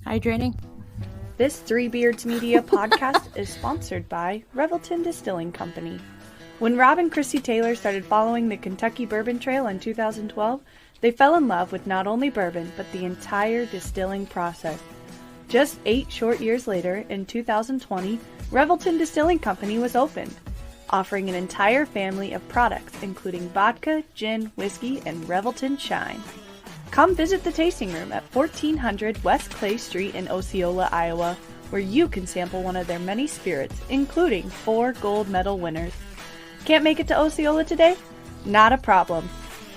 Hydrating. This Three Beards Media podcast is sponsored by Revelton Distilling Company. When Rob and Chrissy Taylor started following the Kentucky Bourbon Trail in 2012, they fell in love with not only bourbon, but the entire distilling process. Just 8 short years later, in 2020, Revelton Distilling Company was opened, offering an entire family of products including vodka, gin, whiskey, and Revelton Shine. Come visit the tasting room at 1400 West Clay Street in Osceola, Iowa, where you can sample one of their many spirits, including 4 gold medal winners. Can't make it to Osceola today? Not a problem,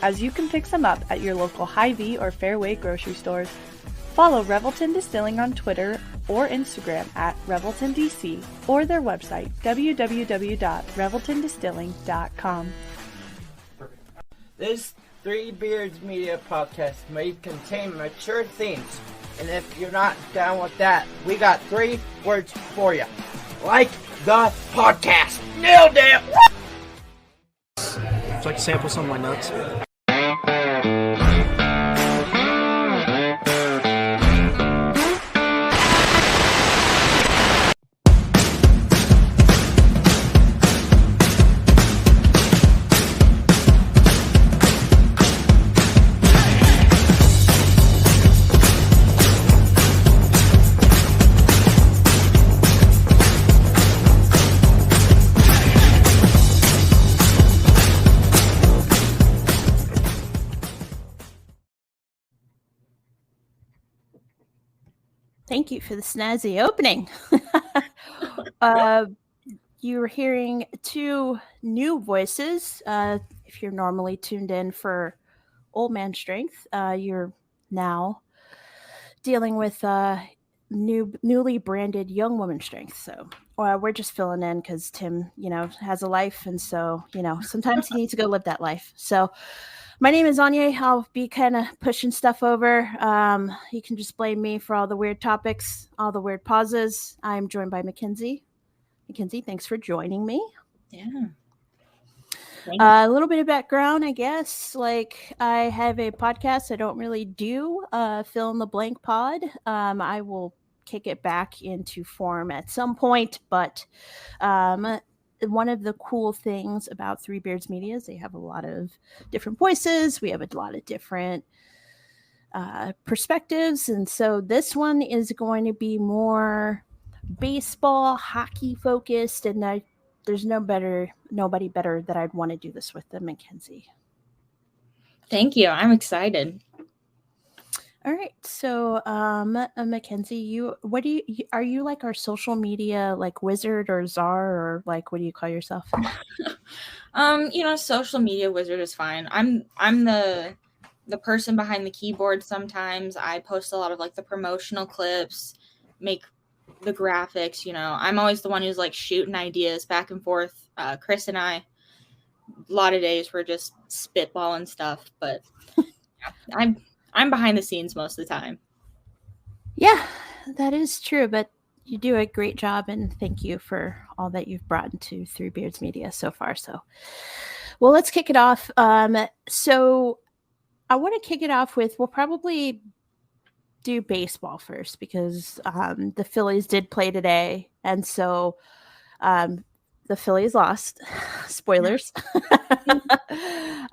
as you can pick some up at your local Hy-Vee or Fairway grocery stores. Follow Revelton Distilling on Twitter or Instagram at ReveltonDC or their website www.reveltondistilling.com. This Three Beards Media podcast may contain mature themes, and if you're not down with that, we got 3 words for you. Like the podcast. Nailed it! Would you like to sample some of my nuts? Thank you for the snazzy opening. You were hearing 2 new voices. If you're normally tuned in for Old Man Strength, you're now dealing with newly branded Young Woman Strength. So we're just filling in because Tim, has a life. And so, sometimes he needs to go live that life. So my name is Anya. I'll be kind of pushing stuff over. You can just blame me for all the weird topics, all the weird pauses. I'm joined by Mackenzie. Mackenzie, thanks for joining me. Yeah. A little bit of background, I guess. Like, I have a podcast. I don't really do fill in the blank pod. I will kick it back into form at some point, but one of the cool things about Three Beards Media is they have a lot of different voices. We have a lot of different perspectives. And so this one is going to be more baseball, hockey focused. And there's nobody better that I'd want to do this with than Mackenzie. Thank you. I'm excited. All right. So, Mackenzie, are you like our social media, like wizard or czar, or like, what do you call yourself? Social media wizard is fine. I'm the person behind the keyboard. Sometimes I post a lot of like the promotional clips, make the graphics, I'm always the one who's like shooting ideas back and forth. Chris and I, a lot of days we're just spitballing stuff, but I'm behind the scenes most of the time. Yeah, that is true, but you do a great job, and thank you for all that you've brought into Three Beards Media so far. So, well, let's kick it off. So I want to kick it off with, we'll probably do baseball first because the Phillies did play today, and so the Phillies lost. Spoilers.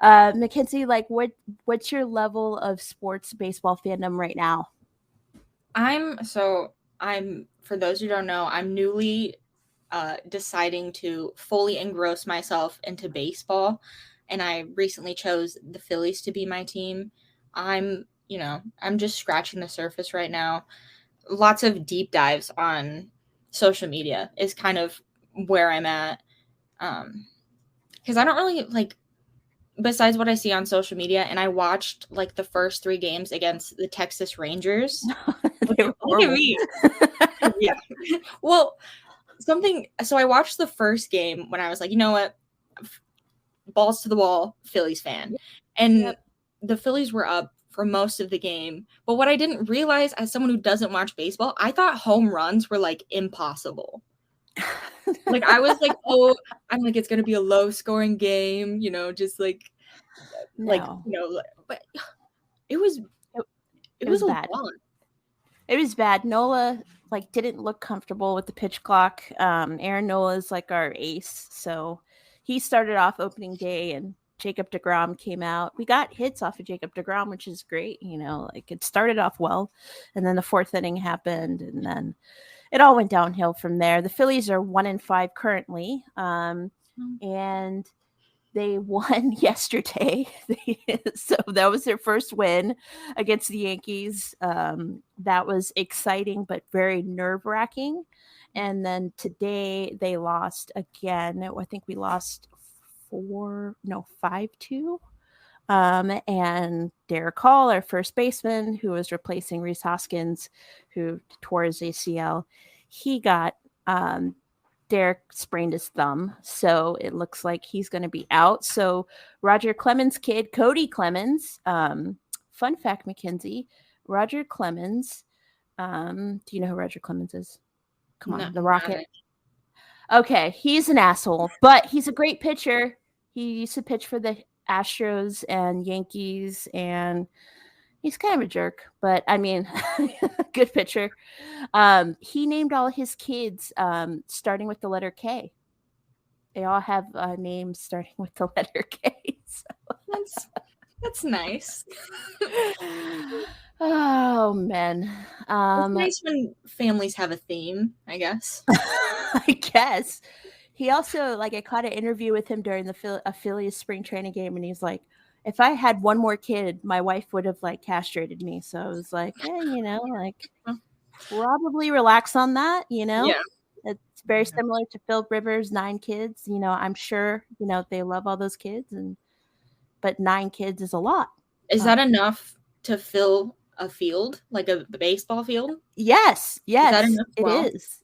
Mackenzie, like, what's your level of sports baseball fandom right now? I'm for those who don't know, I'm newly deciding to fully engross myself into baseball, and I recently chose the Phillies to be my team. I'm just scratching the surface right now. Lots of deep dives on social media is kind of where I'm at. Because I don't really like, besides what I see on social media, and I watched like the first 3 games against the Texas Rangers. Look at me. Yeah. Well, so I watched the first game when I was like, you know what? Balls to the wall, Phillies fan. And the Phillies were up for most of the game. But what I didn't realize, as someone who doesn't watch baseball, I thought home runs were like impossible. Like, I was like, I'm like, it's going to be a low scoring game, just like, No. but it was It was bad. lot. It was bad. Nola didn't look comfortable with the pitch clock. Aaron Nola is like our ace, so he started off opening day, and Jacob DeGrom came out. We got hits off of Jacob DeGrom, which is great. It started off well, and then the fourth inning happened, and then it all went downhill from there. The Phillies are 1-5 currently, and they won yesterday. So that was their first win against the Yankees. That was exciting, but very nerve-wracking. And then today they lost again. I think we lost 5-2. And Derek Hall, our first baseman, who was replacing Rhys Hoskins, who tore his ACL, he got Derek sprained his thumb, so it looks like he's going to be out. So Roger Clemens' kid, Cody Clemens, fun fact, Mackenzie, Roger Clemens, do you know who Roger Clemens is? Come on, the Rocket. Okay, he's an asshole, but he's a great pitcher. He used to pitch for the Astros and Yankees, and he's kind of a jerk, but I mean, good pitcher. He named all his kids starting with the letter K. They all have names starting with the letter K. So. That's nice. Oh, man. It's nice when families have a theme, I guess. I guess. He also, I caught an interview with him during a Phillies spring training game, and he's like, if I had one more kid, my wife would have castrated me. So I was like, probably relax on that, Yeah. It's very similar to Phil Rivers, 9 kids. I'm sure, they love all those kids, but 9 kids is a lot. Is that enough to fill a field, like a baseball field? Yes, Is that enough? It is.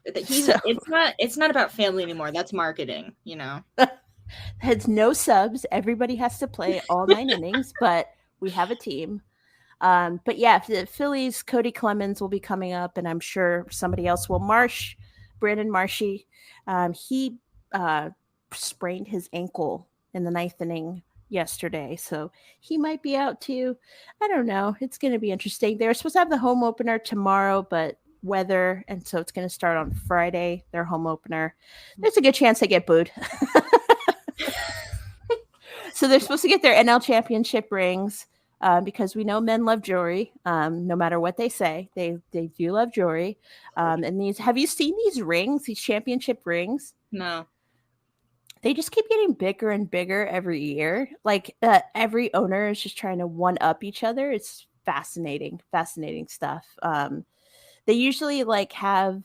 It's not about family anymore. That's marketing, Has no subs. Everybody has to play all 9 innings, but we have a team. But yeah, the Phillies, Cody Clemens will be coming up, and I'm sure somebody else will. Brandon Marshy, he sprained his ankle in the 9th inning yesterday, so he might be out too. I don't know. It's going to be interesting. They're supposed to have the home opener tomorrow, but weather, and so it's going to start on Friday, their home opener. There's a good chance they get booed. So they're supposed to get their NL championship rings because we know men love jewelry. No matter what they say, they do love jewelry. And have you seen these rings, these championship rings? No. They just keep getting bigger and bigger every year. Every owner is just trying to one up each other. It's fascinating stuff. They usually have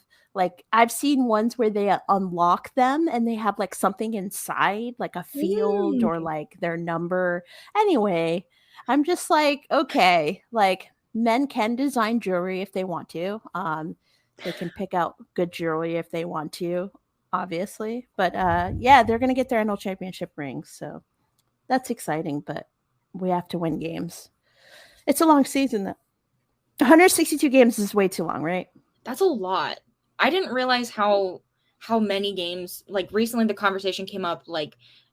I've seen ones where they unlock them and they have something inside, like a field or their number. Anyway, I'm just okay, men can design jewelry if they want to. They can pick out good jewelry if they want to, obviously. But yeah, they're going to get their NL championship rings. So that's exciting, but we have to win games. It's a long season, though. 162 games is way too long, right? That's a lot. I didn't realize how many games, recently the conversation came up,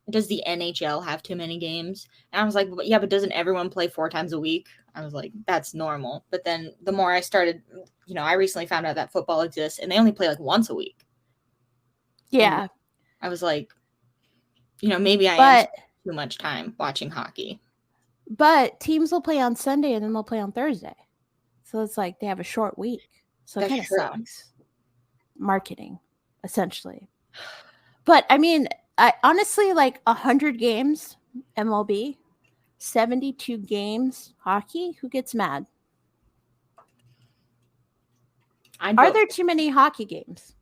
does the NHL have too many games? And I was like, yeah, but doesn't everyone play 4 times a week? I was like, that's normal. But then the more I started, I recently found out that football exists and they only play once a week. Yeah. And I was like, maybe I am too much time watching hockey. But teams will play on Sunday and then they'll play on Thursday. So it's they have a short week. So it kind of sucks. Marketing, essentially. But I mean, I honestly 100 games MLB, 72 games hockey. Who gets mad? Are there too many hockey games?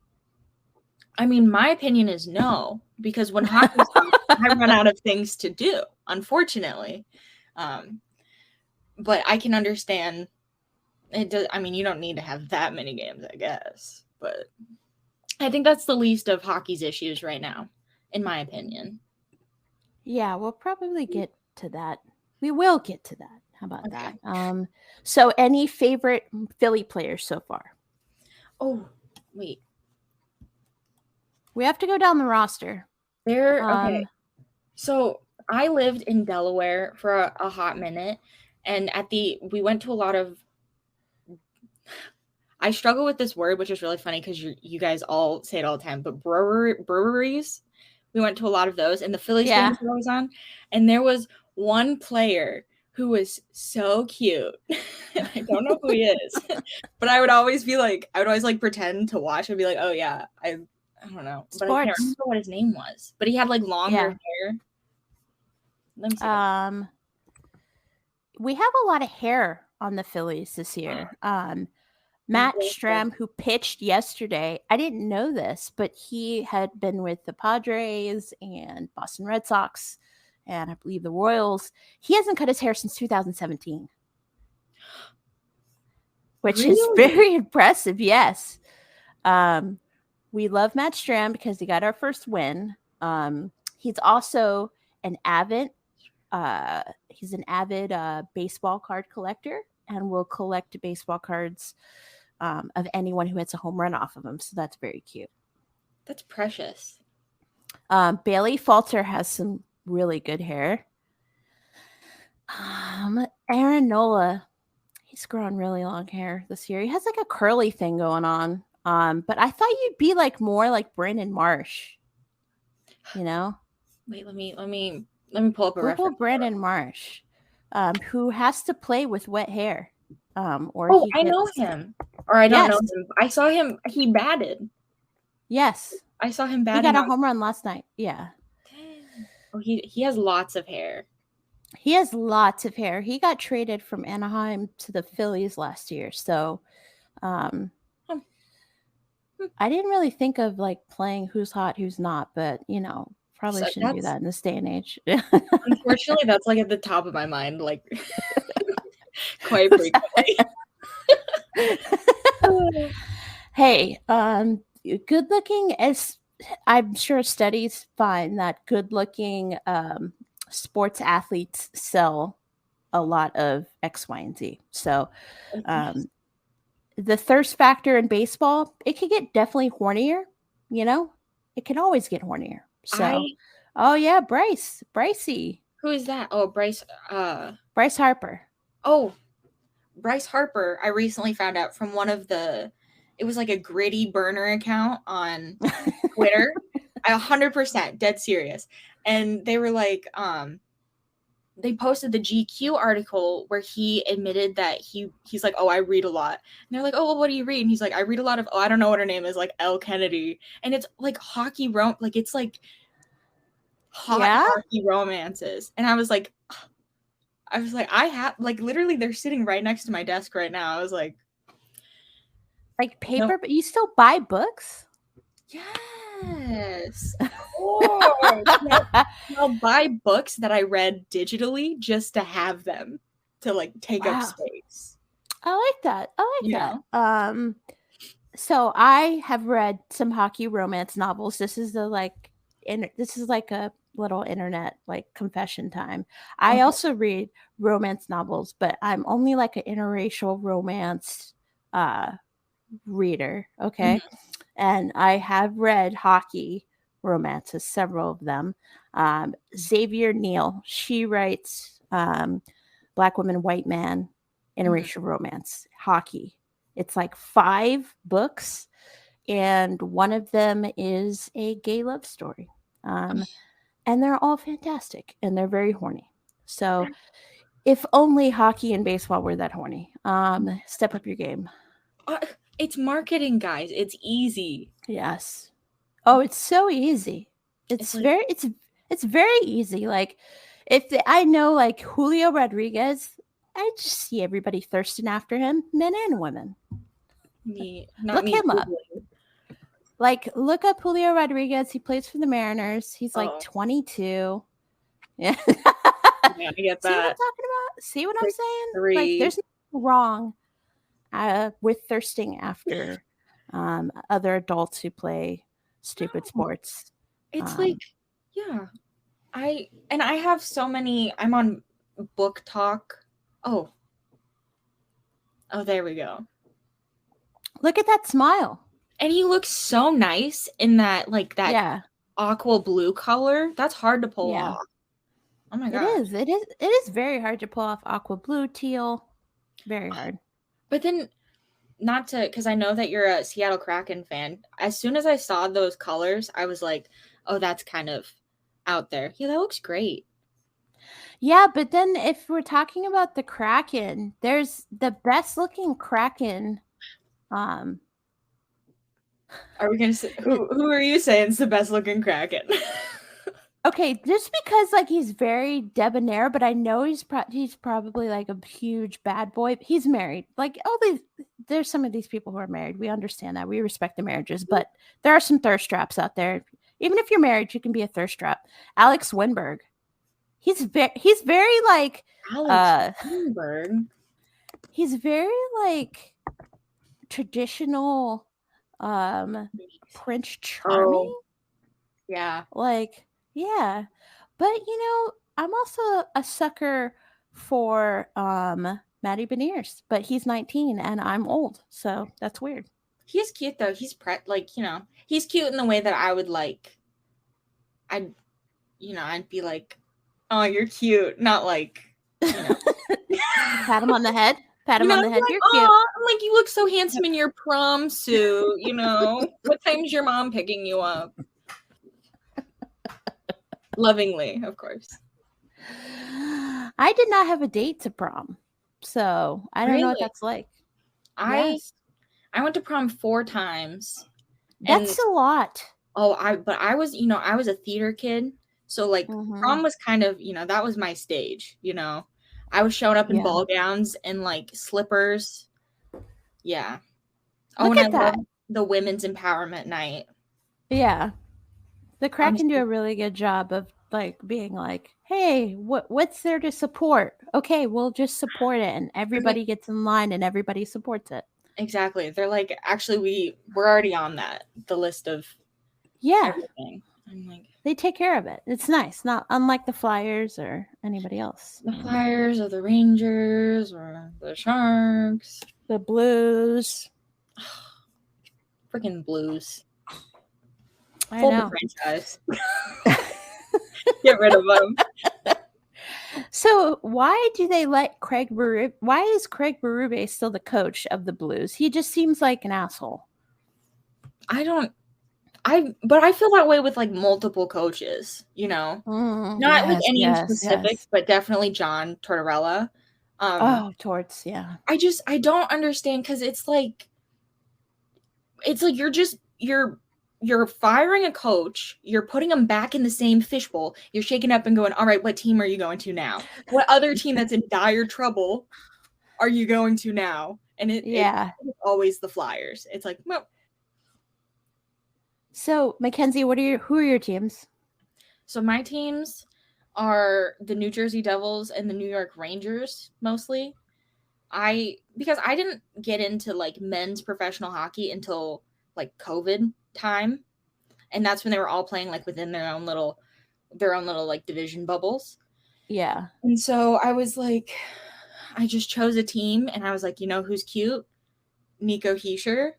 I mean, my opinion is no, because when hockey's on, I run out of things to do, unfortunately. But I can understand it does. I mean, you don't need to have that many games, I guess. But I think that's the least of hockey's issues right now, in my opinion. Yeah, we'll probably get to that. We will get to that. How about that? So any favorite Philly players so far? Oh, wait. We have to go down the roster. Okay. So I lived in Delaware for a hot minute, and we went to a lot of I struggle with this word, which is really funny because you guys all say it all the time. But breweries, we went to a lot of those, and the Phillies games were always on. And there was one player who was so cute. I don't know who he is, but I would always like pretend to watch and be like, oh yeah, I don't know, but I can't remember what his name was. But he had like longer hair. Let me see. We have a lot of hair on the Phillies this year. Matt Strahm, who pitched yesterday, I didn't know this, but he had been with the Padres and Boston Red Sox and I believe the Royals. He hasn't cut his hair since 2017, which is very impressive. Yes. We love Matt Strahm because he got our first win. He's also an avid baseball card collector and will collect baseball cards of anyone who hits a home run off of him. So that's very cute. That's precious. Bailey Falter has some really good hair. Aaron Nola, he's growing really long hair this year. He has like a curly thing going on. But I thought you'd be like more like Brandon Marsh. You know? Wait, let me pull up a reference. Brandon Marsh, who has to play with wet hair. I know him. Or I don't know him. I saw him. He batted. Yes. I saw him batting. He got a home run last night. Yeah. Oh, he has lots of hair. He has lots of hair. He got traded from Anaheim to the Phillies last year. So I didn't really think of like playing who's hot, who's not, but probably shouldn't do that in this day and age. Unfortunately, that's like at the top of my mind, like quite frequently. Hey, good looking, as I'm sure studies find that good looking sports athletes sell a lot of X, Y, and Z. So the thirst factor in baseball, it could get definitely hornier, it can always get hornier. So Brycey. Who is that? Oh, Bryce Harper. Oh, Bryce Harper, I recently found out from it was like a gritty burner account on Twitter. 100% dead serious. And they were like, they posted the GQ article where he admitted that he's like, oh, I read a lot. And they're like, oh, well, what do you read? And he's like, I read a lot of, I don't know what her name is, like Elle Kennedy. And it's like hockey it's like hockey romances. And I was like, I have, like, literally they're sitting right next to my desk right now. I was like paper, but you still buy books? Yes. I'll buy books that I read digitally just to have them to like take up space. I like that. That. So I have read some hockey romance novels. This is like a little internet like confession time. I also read romance novels, but I'm only like an interracial romance reader. Okay. Mm-hmm. And I have read hockey romances, several of them. Xavier Neal, she writes Black Woman, White Man, interracial romance, hockey. It's like 5 books, and one of them is a gay love story. And they're all fantastic, and they're very horny. So if only hockey and baseball were that horny. Step up your game. It's marketing, guys. It's easy. Yes. Oh, it's so easy. It's very easy. Like I know like Julio Rodriguez, I just see everybody thirsting after him, men and women. Look him up. Like look up Julio Rodriguez. He plays for the Mariners. He's like 22. Yeah. I get that. See what I'm talking about? See what I'm saying? Like there's nothing wrong with thirsting after other adults who play stupid sports. It's I have so many. I'm on Book Talk. Oh, there we go. Look at that smile. And he looks so nice in that aqua blue color. That's hard to pull off. Oh my god. It is very hard to pull off aqua blue, teal. Very hard. But then not to, because I know that you're a Seattle Kraken fan. As soon as I saw those colors, I was like, oh, that's kind of out there. Yeah, that looks great. Yeah, but then if we're talking about the Kraken, there's the best looking Kraken. Um, Are we gonna say it, who are you saying is the best looking Kraken? okay, just because like he's very debonair, but I know he's probably like a huge bad boy. He's married. Like there's some of these people who are married. We understand that. We respect the marriages, but there are some thirst traps out there. Even if you're married, you can be a thirst trap. Alex Winberg. He's very like Alex Greenberg. he's very like traditional Prince Charming. Oh, yeah. Like, yeah. But I'm also a sucker for Maddie Beniers, but he's 19 and I'm old, so that's weird. He's cute though. He's he's cute in the way that I would like. I'd be like, oh, you're cute, not like, Pat him on the head. Pat him on the head. Like, You're cute. I'm like, you look so handsome in your prom suit. What time's your mom picking you up? Lovingly, of course. I did not have a date to prom, so I don't know what that's like. I went to prom 4 times. That's a lot. Oh, I was, I was a theater kid. So like prom was kind of, that was my stage, I was showing up in ball gowns and like slippers. Yeah. Look at that. The women's empowerment night. Yeah. The Kraken do a really good job of like being like, hey, what's there to support? Okay, we'll just support it, and everybody gets in line and everybody supports it. Exactly. They're like, actually, we're already on the list of everything. I'm like, they take care of it. It's nice, not unlike the Flyers or anybody else. The Flyers or the Rangers or the Sharks, the Blues, freaking Blues. I know. Franchise. Get rid of them. So why do they let Craig Berube? Why is Craig Berube still the coach of the Blues? He just seems like an asshole. But I feel that way with like multiple coaches, not with any specific, but definitely John Tortorella. I don't understand, because it's like you're firing a coach, you're putting them back in the same fishbowl, you're shaking up and going, all right, what team are you going to now? What other team that's in dire trouble are you going to now? And it's always the Flyers. It's like, well. So, Mackenzie, who are your teams? So my teams are the New Jersey Devils and the New York Rangers mostly. Because I didn't get into like men's professional hockey until like COVID time, and that's when they were all playing like within their own little like division bubbles. Yeah. And so I was like, I just chose a team, and I was like, who's cute? Nico Hischier,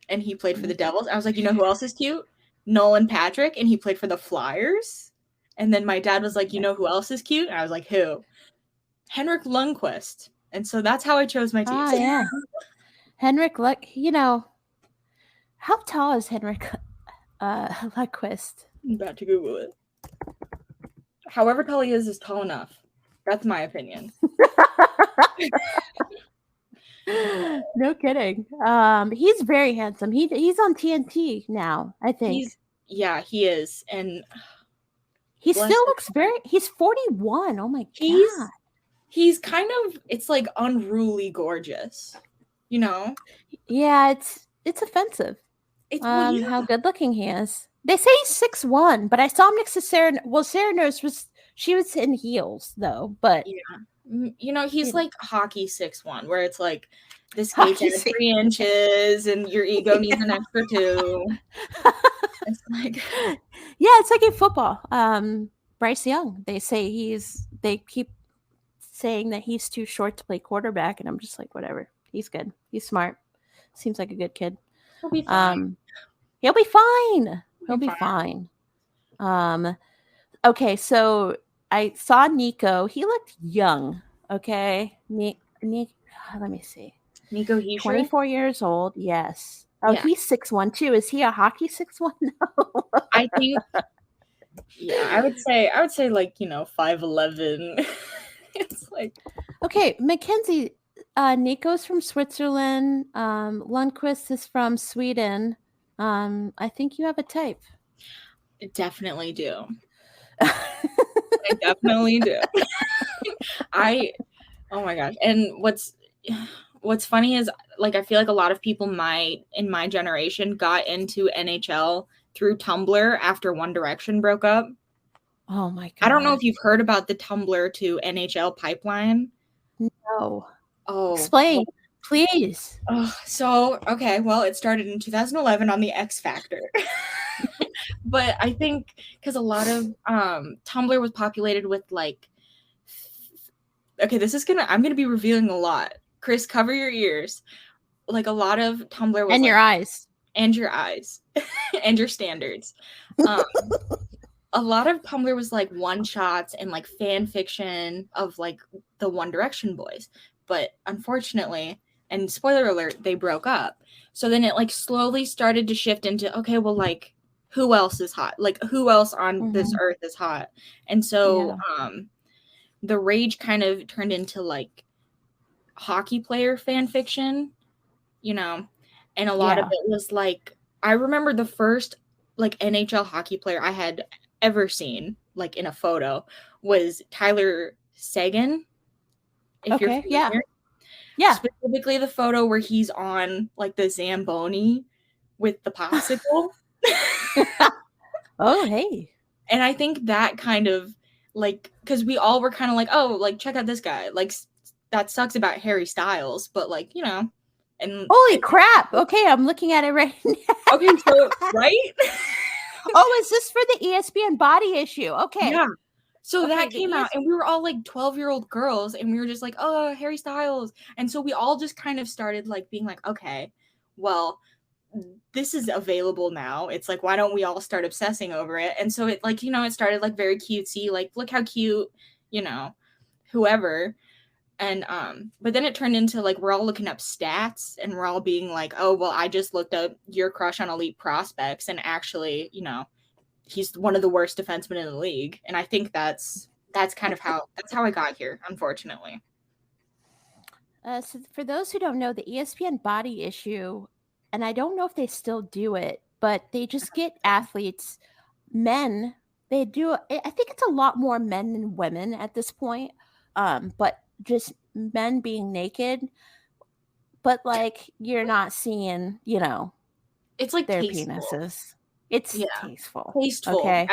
and he played for the Devils. I was like, who else is cute? Nolan Patrick, and he played for the Flyers. And then my dad was like, who else is cute? And I was like, who? Henrik Lundqvist. And so that's how I chose my team. Oh, yeah. Henrik how tall is Henrik Lundqvist? I'm about to Google it. However tall he is tall enough. That's my opinion. No kidding. He's very handsome. He's on TNT now, I think. He is. And he still looks he's 41. Oh my God. He's kind of, it's like unruly gorgeous. Yeah, it's offensive. How good looking he is. They say he's 6'1", but I saw him next to Sarah. Well, Sarah knows she was in heels though, but he's like hockey 6'1", where it's like the skates at 3 inches and your ego needs an extra 2. It's like, it's like in football. Bryce Young, they keep saying that he's too short to play quarterback, and I'm just like, whatever. He's good. He's smart. Seems like a good kid. He'll be fine. He'll be fine. He'll be fine. Okay, so I saw Nico. He looked young. Okay, let me see. Nico Heischer? 24 years old. Yes. Oh, Yeah. he's 6'1" too. Is he a hockey 6'1"? No. I think, yeah, I would say like, 5'11". It's like, Okay, Mackenzie, Nico's from Switzerland. Lundqvist is from Sweden. I think you have a type. definitely do. I definitely do. Oh my gosh. And what's funny is, like, I feel like a lot of people in my generation got into NHL through Tumblr after One Direction broke up. Oh my god. I don't know if you've heard about the Tumblr to NHL pipeline. No. Oh. Explain, please. Oh, so, okay, well, it started in 2011 on the X Factor. But I think because a lot of Tumblr was populated with, like, okay, I'm gonna be revealing a lot. Chris, cover your ears. Like, a lot of Tumblr was And your eyes. And your eyes. And your standards. A lot of Tumblr was like one shots and like fan fiction of like the One Direction boys. But unfortunately, and spoiler alert, they broke up. So then it like slowly started to shift into, okay, well, like, who else is hot? Like, who else on this earth is hot? And so the rage kind of turned into like hockey player fan fiction, and a lot of it was like, I remember the first like NHL hockey player I had ever seen, like in a photo, was Tyler Seguin. If you're familiar. Yeah. Specifically the photo where he's on like the Zamboni with the popsicle. Oh, hey. And I think that kind of like, because we all were kind of like, oh, like, check out this guy. Like, that sucks about Harry Styles, but like, and holy crap. Okay, I'm looking at it right now. Okay, so right? Oh, is this for the ESPN body issue? Okay. Yeah. So that came out, and we were all like 12-year-old girls, and we were just like, oh, Harry Styles. And so we all just kind of started like being like, okay, well, this is available now. It's like, why don't we all start obsessing over it? And so it like, it started like very cutesy, like, look how cute, whoever. And but then it turned into like, we're all looking up stats, and we're all being like, oh, well, I just looked up your crush on elite prospects, and actually, he's one of the worst defensemen in the league. And I think that's kind of how I got here, unfortunately. So for those who don't know, the ESPN body issue, and I don't know if they still do it, but they just get athletes, men. They do. I think it's a lot more men than women at this point. But just men being naked, but like you're not seeing, it's like their tasteful. Penises. It's tasteful. Okay.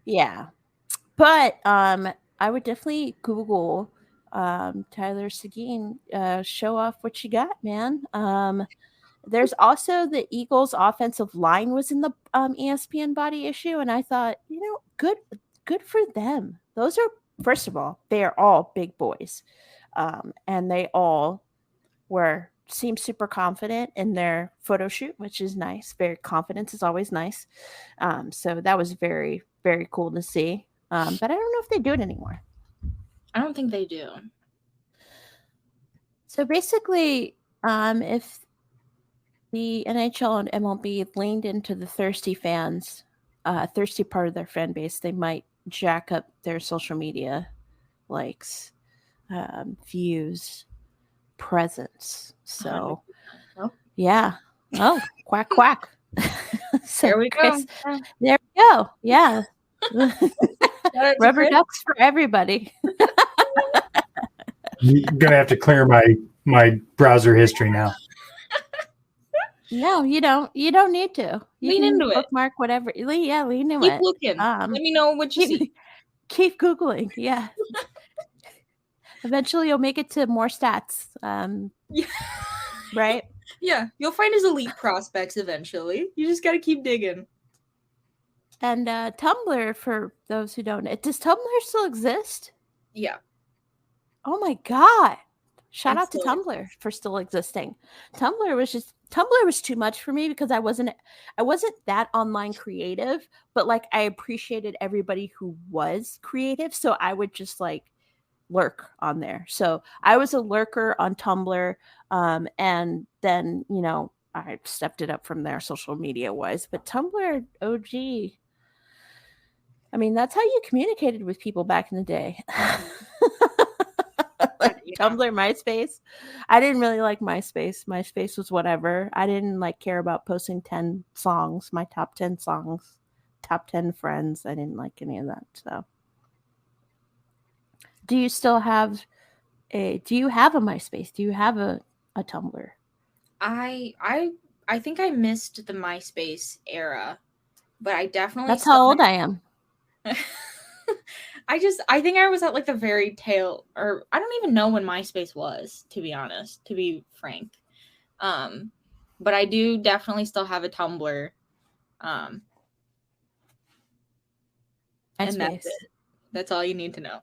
Yeah. But I would definitely Google Tyler Seguin, show off what you got, man. There's also the Eagles offensive line was in the ESPN body issue, and I thought, good for them. Those are, first of all, they are all big boys, and they all seem super confident in their photo shoot, which is nice. Confidence is always nice. So that was very, very cool to see. But I don't know if they do it anymore. I don't think they do. So basically, if the NHL and MLB leaned into the thirsty fans, thirsty part of their fan base, they might jack up their social media likes, views, presence. So, yeah. Oh, quack, quack. So there we go. There we go. Yeah. Rubber ducks for everybody. I'm gonna have to clear my browser history now. No, you don't. You don't need to. You lean into it. Bookmark whatever. Yeah, lean into it. Keep looking. Let me know what you see. Keep Googling. Yeah. Eventually, you'll make it to more stats. Yeah. Right? Yeah, you'll find his elite prospects eventually. You just got to keep digging. And Tumblr, for those who don't know, does Tumblr still exist? Yeah. Oh my God. Shout out to Tumblr for still existing. Tumblr was too much for me because I wasn't that online creative, but like I appreciated everybody who was creative. So I would just like lurk on there. So I was a lurker on Tumblr, and then I stepped it up from there, social media wise. But Tumblr OG. I mean, that's how you communicated with people back in the day. Like Tumblr, MySpace. I didn't really like MySpace. MySpace was whatever. I didn't care about posting 10 songs, my top 10 songs, top 10 friends. I didn't like any of that. So do you have a MySpace? Do you have a Tumblr? I think I missed the MySpace era, but I definitely That's how old I am. I think I was at like the very tail, or I don't even know when MySpace was, to be honest, to be frank. But I do definitely still have a Tumblr. And that's it. That's all you need to know.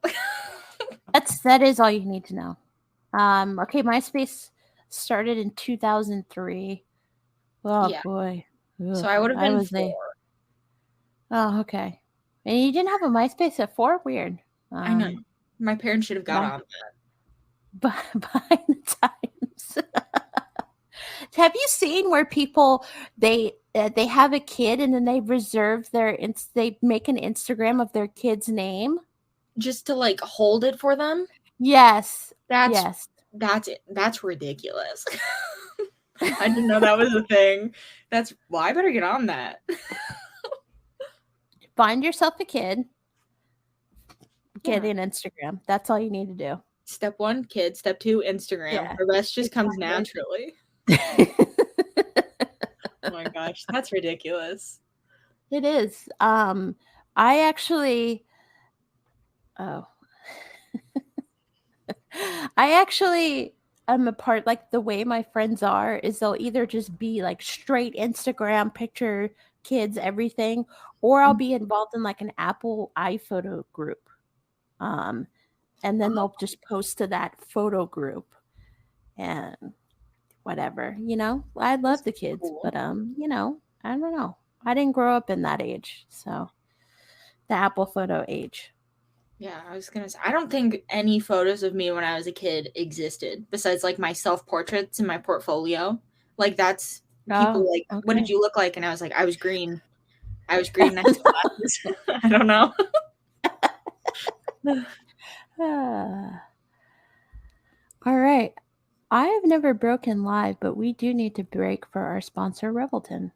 That is all you need to know. Okay, MySpace started in 2003. Oh yeah. Boy. Ugh. So I would have been 4. Oh, okay. And you didn't have a MySpace at 4? Weird. I know. My parents should have got on that. Behind the times. Have you seen where people they have a kid and then they reserve they make an Instagram of their kid's name just to like hold it for them? Yes. That's ridiculous. I didn't know that was a thing. I better get on that. Find yourself a kid. Get an Instagram. That's all you need to do. Step 1, kid. Step 2, Instagram. Yeah. The rest just comes naturally. Oh my gosh, that's ridiculous. It is. I actually am a part, like the way my friends are is they'll either just be like straight Instagram picture, kids, everything, or I'll be involved in like an Apple iPhoto group. And then they'll just post to that photo group and whatever, I love the kids, cool. But I don't know. I didn't grow up in that age. So the Apple photo age. Yeah, I was going to say, I don't think any photos of me when I was a kid existed besides like my self-portraits in my portfolio. Like that's people okay. What did you look like? And I was like, I was green. Next to glasses. I don't know. All right. I have never broken live, but we do need to break for our sponsor, Revelton.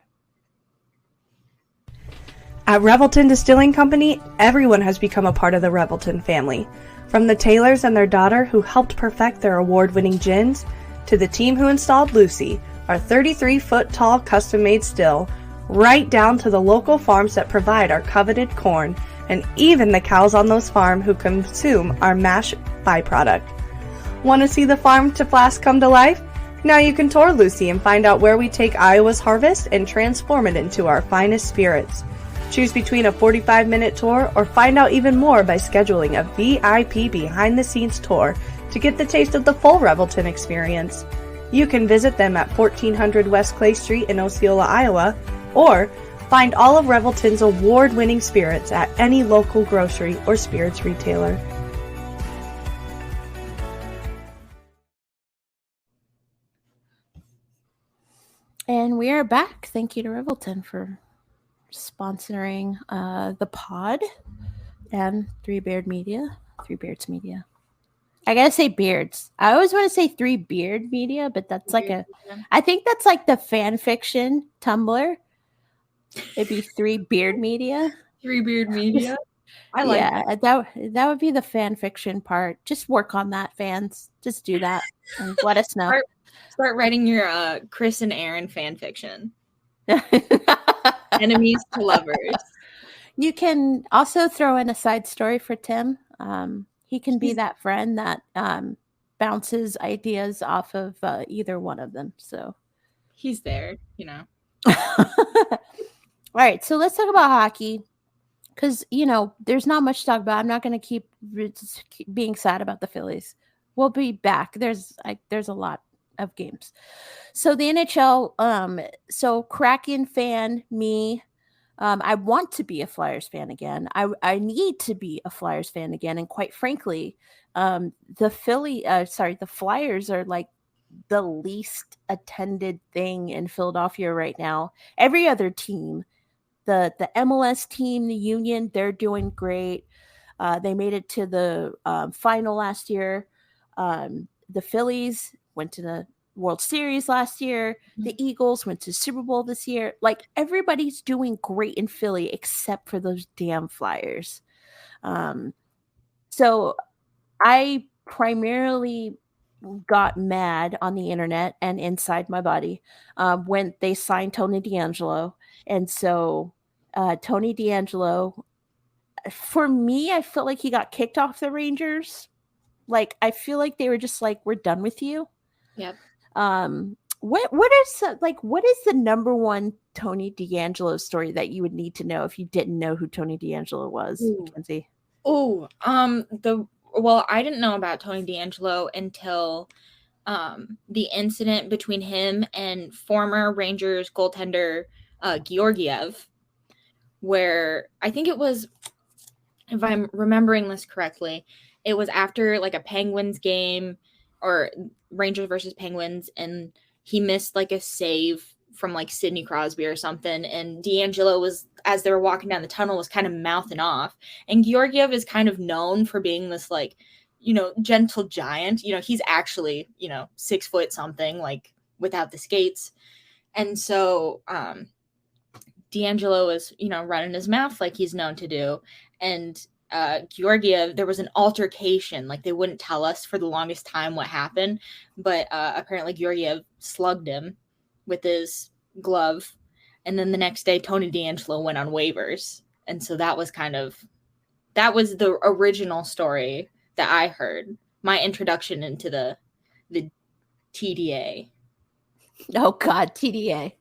At Revelton Distilling Company, everyone has become a part of the Revelton family. From the Taylors and their daughter who helped perfect their award-winning gins, to the team who installed Lucy, our 33-foot-tall custom-made still, right down to the local farms that provide our coveted corn, and even the cows on those farms who consume our mash byproduct. Want to see the farm to flask come to life? Now you can tour Lucy and find out where we take Iowa's harvest and transform it into our finest spirits. Choose between a 45-minute tour or find out even more by scheduling a VIP behind-the-scenes tour to get the taste of the full Revelton experience. You can visit them at 1400 West Clay Street in Osceola, Iowa, or find all of Revelton's award-winning spirits at any local grocery or spirits retailer. And we are back. Thank you to Revelton for sponsoring the pod and Three Beards Media. I gotta say beards. I always want to say Three Beard Media, but that's I think that's like the fan fiction Tumblr. It'd be Three Beard Media. Three Beard Media. I like that would be the fan fiction part. Just work on that, fans. Just do that and let us know. Start writing your Chris and Aaron fan fiction. Enemies to lovers. You can also throw in a side story for Tim. He can be that friend that bounces ideas off of either one of them. So he's there, All right, so let's talk about hockey because, there's not much to talk about. I'm not going to keep being sad about the Phillies. We'll be back. There's a lot of games. So the NHL, so Kraken fan, me, I want to be a Flyers fan again. I need to be a Flyers fan again. And quite frankly, the the Flyers are like the least attended thing in Philadelphia right now. Every other team, the MLS team, the Union, they're doing great. They made it to the final last year. The Phillies went to the World Series last year. The Eagles went to Super Bowl this year. Like everybody's doing great in Philly except for those damn Flyers. So I primarily got mad on the internet and inside my body when they signed Tony D'Angelo. And so Tony D'Angelo, for me, I felt like he got kicked off the Rangers. Like I feel like they were just like, we're done with you. Yep. What is the number one Tony D'Angelo story that you would need to know if you didn't know who Tony D'Angelo was, Mackenzie? I didn't know about Tony D'Angelo until the incident between him and former Rangers goaltender Georgiev, where I think it was, if I'm remembering this correctly, it was after like a Penguins game or Rangers versus Penguins, and he missed like a save from like Sidney Crosby or something, and D'Angelo was, as they were walking down the tunnel, was kind of mouthing off. And Georgiev is kind of known for being this like, gentle giant. He's actually 6 foot something, like without the skates. And so D'Angelo was running his mouth like he's known to do. And Georgiev, there was an altercation. Like they wouldn't tell us for the longest time what happened, but apparently Georgiev slugged him with his glove. And then the next day, Tony D'Angelo went on waivers. And so that was the original story that I heard. My introduction into the TDA. Oh God, TDA.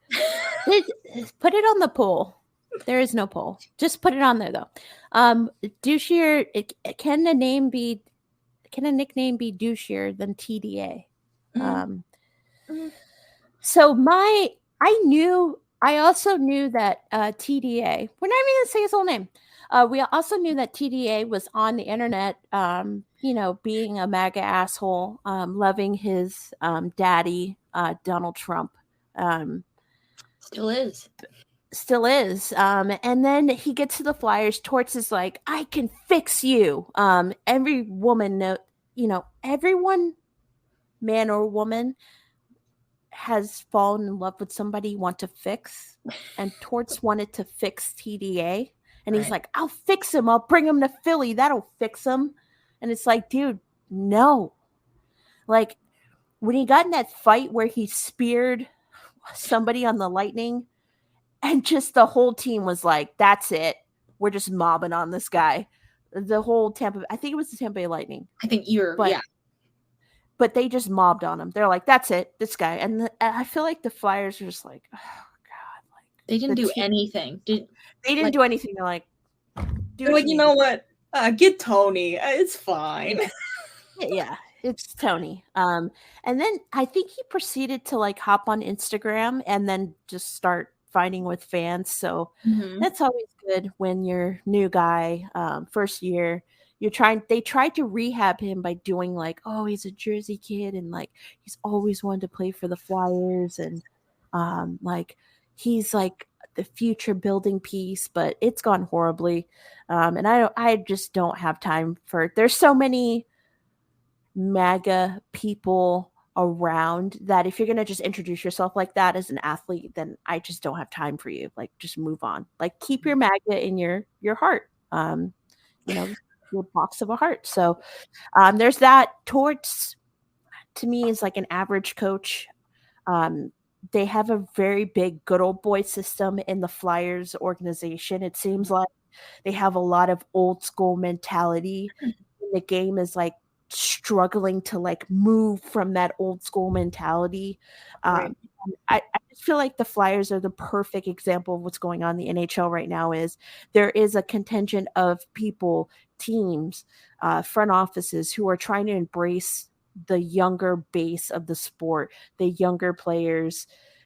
Put it on the poll. There is no poll. Just put it on there though. Douchier. Can a nickname be douchier than TDA? So I also knew that TDA. We're not even gonna say his whole name. We also knew that TDA was on the internet. Being a MAGA asshole, loving his daddy, Donald Trump. Still is. And then he gets to the Flyers. Torts is like, I can fix you. Every woman, everyone, man or woman, has fallen in love with somebody you want to fix. And Torts wanted to fix TDA. And he's like, I'll fix him. I'll bring him to Philly. That'll fix him. And it's like, dude, no. Like, when he got in that fight where he speared somebody on the Lightning, and just the whole team was like, that's it. We're just mobbing on this guy. The whole I think it was the Tampa Bay Lightning. I think But they just mobbed on him. They're like, that's it, this guy. And I feel like the Flyers are just like, oh, God. Like they didn't do anything. They didn't do anything. They're like, you know what? Get Tony. It's fine. Yeah, it's Tony. And then I think he proceeded to like hop on Instagram and then just start fighting with fans. So that's always good when you're new guy, first year. They tried to rehab him by doing like, oh, he's a Jersey kid and like he's always wanted to play for the Flyers and like he's like the future building piece, but it's gone horribly. And I just don't have time for it. There's so many MAGA people around that if you're going to just introduce yourself like that as an athlete, then I just don't have time for you. Like, just move on. Like, keep your MAGA in your heart. Your box of a heart. So there's that. Torts, to me, is like an average coach. They have a very big good old boy system in the Flyers organization. It seems like they have a lot of old school mentality. The game is like struggling to like move from that old school mentality. I just feel like the Flyers are the perfect example of what's going on in the NHL right now. Is there is a contingent of people, teams, front offices who are trying to embrace the younger base of the sport, the younger players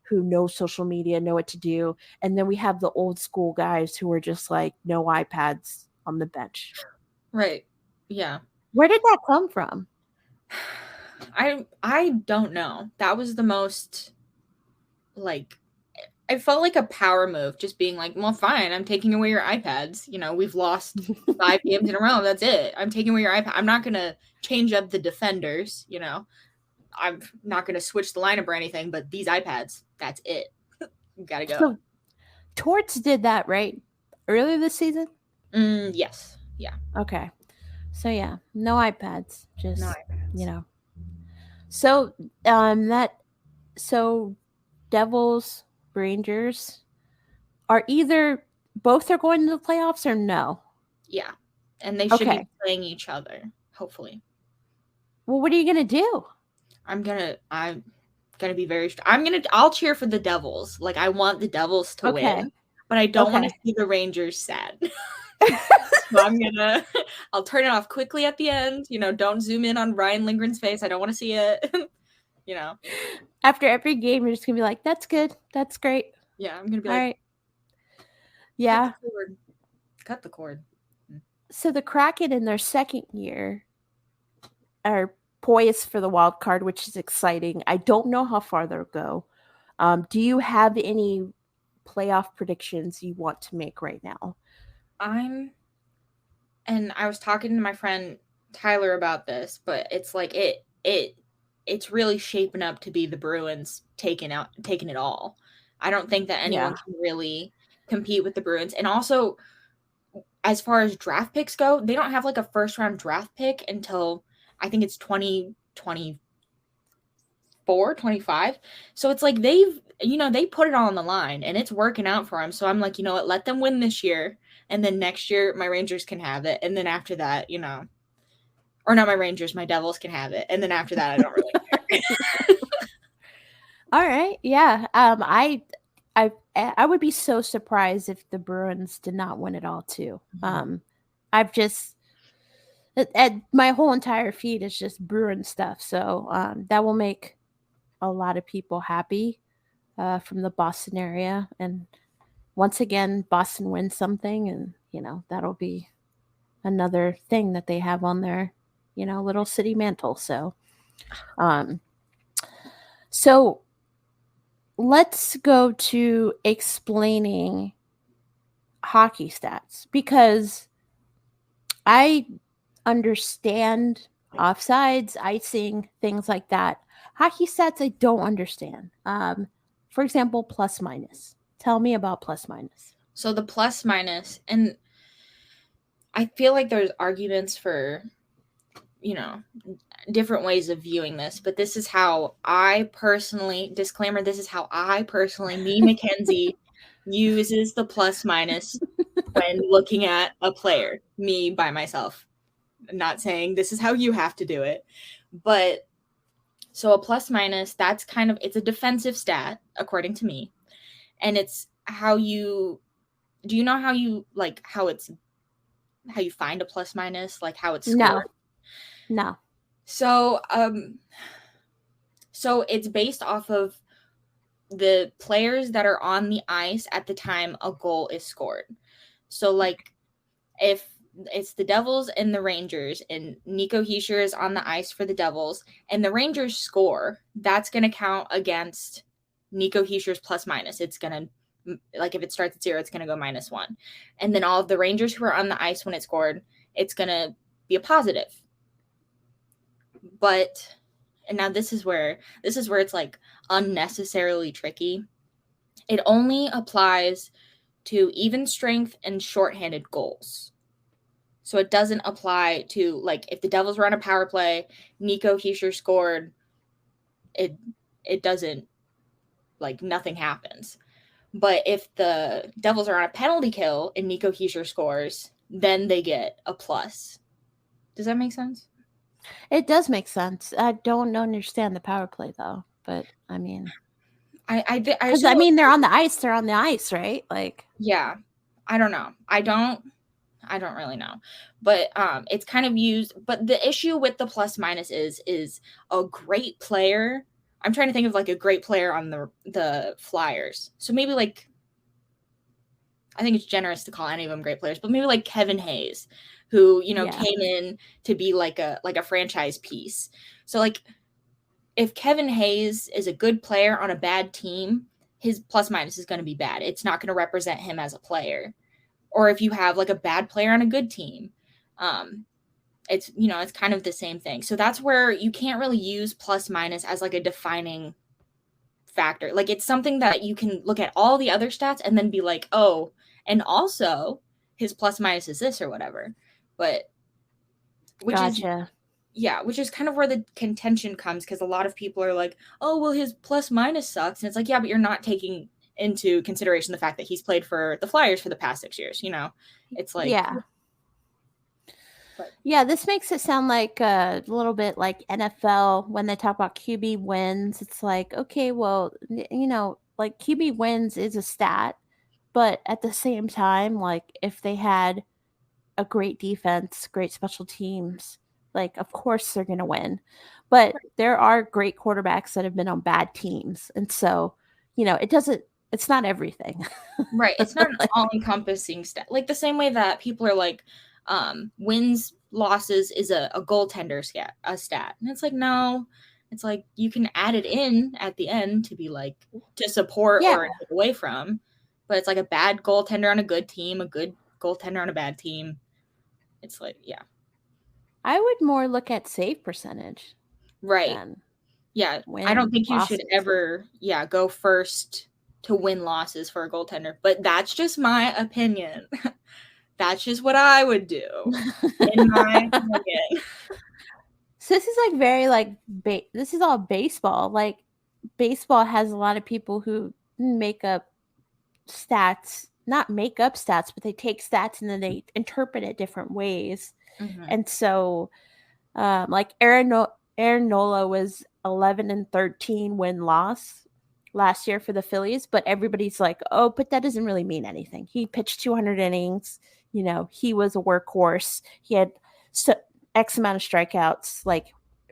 who know social media, know what to do. And then we have the old school guys who are just like, no iPads on the bench. Right. Yeah. Where did that come from? I don't know. That was the most, like, it felt like a power move, just being like, well, fine, I'm taking away your iPads. You know, we've lost 5 games in a row. That's it. I'm taking away your iPad. I'm not going to change up the defenders, you know. I'm not going to switch the lineup or anything, but these iPads, that's it. You got to go. So Torts did that, right? Earlier this season? Yes. Yeah. Okay. So yeah, no iPads. Just, No iPads. you know. So so Devils, Rangers are either both are going to the playoffs or no? Yeah. And they should Okay. be playing each other, hopefully. Well, what are you gonna do? I'm gonna be very. I'll cheer for the Devils. Like, I want the Devils to win, but I don't want to see the Rangers sad. So I'll turn it off quickly at the end. You know, don't zoom in on Ryan Lindgren's face. I don't want to see it. You know, after every game, you're just gonna be like, "That's good. That's great." Yeah, I'm gonna be all like, right. Yeah. Cut the cord. So the Kraken in their second year are poised for the wild card, which is exciting. I don't know how far they'll go. Do you have any playoff predictions you want to make right now? And I was talking to my friend Tyler about this, but it's like it's really shaping up to be the Bruins taking it all. I don't think that anyone can really compete with the Bruins. And also, as far as draft picks go, they don't have like a first round draft pick until I think it's 2024, 25. So it's like they put it all on the line and it's working out for them. So I'm like, you know what, let them win this year. And then next year, my Rangers can have it. And then after that, you know, or not my Rangers, my Devils can have it. And then after that, I don't really care. All right. Yeah. I would be so surprised if the Bruins did not win it all too. I've just my whole entire feed is just Bruin stuff. So that will make a lot of people happy from the Boston area. And once again, Boston wins something, and you know that'll be another thing that they have on their little city mantle. So so let's go to explaining hockey stats, because I understand offsides, icing, things like that. Hockey stats I don't understand. For example, plus minus. Tell me about plus minus. So the plus minus, and I feel like there's arguments for, you know, different ways of viewing this, but this is how I personally, disclaimer, this is how I personally, me, Mackenzie, uses the plus minus when looking at a player, me by myself. I'm not saying this is how you have to do it, but so a plus minus, that's kind of, it's a defensive stat, according to me. And it's how you, do you know how you, like, how you find a plus minus, like how it's scored? No. So it's based off of the players that are on the ice at the time a goal is scored. So like if it's the Devils and the Rangers and Nico Hischier is on the ice for the Devils and the Rangers score, that's going to count against Nico Hischier's plus minus. It's going to, like, if it starts at 0, it's going to go -1. And then all of the Rangers who are on the ice when it scored, it's going to be a positive. But, and now this is where it's like unnecessarily tricky. It only applies to even strength and shorthanded goals. So it doesn't apply to, like, if the Devils were on a power play, Nico Hischier scored, it doesn't, like, nothing happens. But if the Devils are on a penalty kill and Nico Hischier scores, then they get a plus. Does that make sense? It does make sense. I don't understand the power play though, but I mean, I mean, they're on the ice. They're on the ice, right? Like, yeah, I don't know. I don't really know, but it's kind of used. But the issue with the plus minus is a great player I'm trying to think of like a great player on the Flyers. So maybe like, I think it's generous to call any of them great players, but maybe like Kevin Hayes, who, you know, Yeah. came in to be like a franchise piece. So like, if Kevin Hayes is a good player on a bad team, his plus minus is going to be bad. It's not going to represent him as a player. Or if you have like a bad player on a good team, it's, you know, it's kind of the same thing. So that's where you can't really use plus minus as like a defining factor. Like, it's something that you can look at all the other stats and then be like, oh, and also his plus minus is this or whatever. But which is kind of where the contention comes, because a lot of people are like, oh, well, his plus minus sucks. And it's like, yeah, but you're not taking into consideration the fact that he's played for the Flyers for the past 6 years, you know? It's like, yeah, this makes it sound like a little bit like NFL when they talk about QB wins. It's like, okay, well, you know, like QB wins is a stat, but at the same time, like if they had a great defense, great special teams, like of course they're going to win. But there are great quarterbacks that have been on bad teams. And so, you know, it's not everything. right. It's not an all-encompassing stat. Like the same way that people are like, wins, losses is a goaltender stat. And it's like, no, it's like you can add it in at the end to be like, to support or take away from. But it's like a bad goaltender on a good team, a good goaltender on a bad team. It's like, yeah. I would more look at save percentage. Right. Yeah. I don't think you should ever, go first to win losses for a goaltender. But that's just my opinion. That's just what I would do, in my opinion. So this is like very like this is all baseball. Like baseball has a lot of people who make up stats, not make up stats, but they take stats and then they interpret it different ways. Mm-hmm. And so, like Aaron Nola was 11-13 win-loss last year for the Phillies, but everybody's like, oh, but that doesn't really mean anything. He pitched 200 innings. You know, he was a workhorse. He had X amount of strikeouts. Like,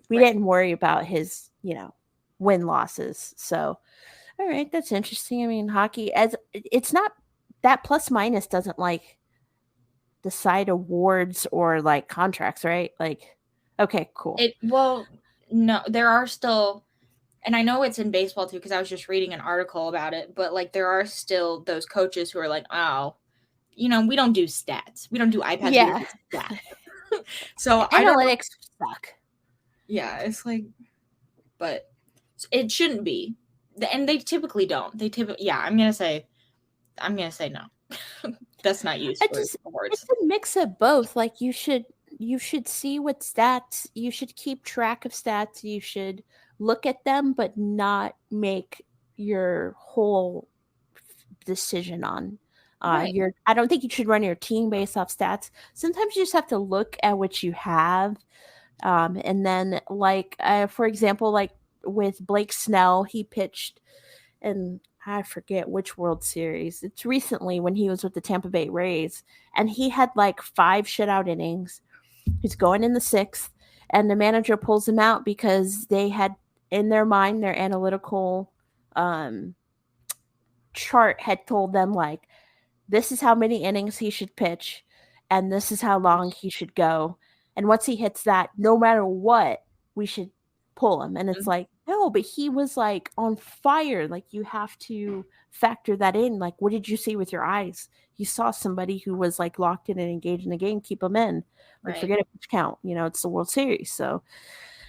we didn't worry about his, you know, win-losses. So, all right, that's interesting. I mean, hockey, as it's not that plus minus doesn't like decide awards or like contracts, right? Like, okay, cool. No, there are still, and I know it's in baseball too, because I was just reading an article about it, but like there are still those coaches who are like, oh, you know, we don't do stats. We don't do iPads. Yeah. We do stats. So analytics suck. Yeah, it's like, but it shouldn't be. And they typically don't. I'm gonna say no. That's not used for awards. It's a mix of both. Like you should see what stats, you should keep track of stats, you should look at them, but not make your whole decision on I don't think you should run your team based off stats. Sometimes you just have to look at what you have. And then like, for example, like with Blake Snell, he pitched in, I forget which World Series. It's recently when he was with the Tampa Bay Rays, and he had like 5 shutout innings. He's going in the 6th, and the manager pulls him out because they had in their mind, their analytical chart had told them like, this is how many innings he should pitch, and this is how long he should go. And once he hits that, no matter what, we should pull him. And it's like, no, but he was like on fire. Like, you have to factor that in. Like, what did you see with your eyes? You saw somebody who was like locked in and engaged in the game, keep them in. Like, forget a pitch count. You know, it's the World Series. So,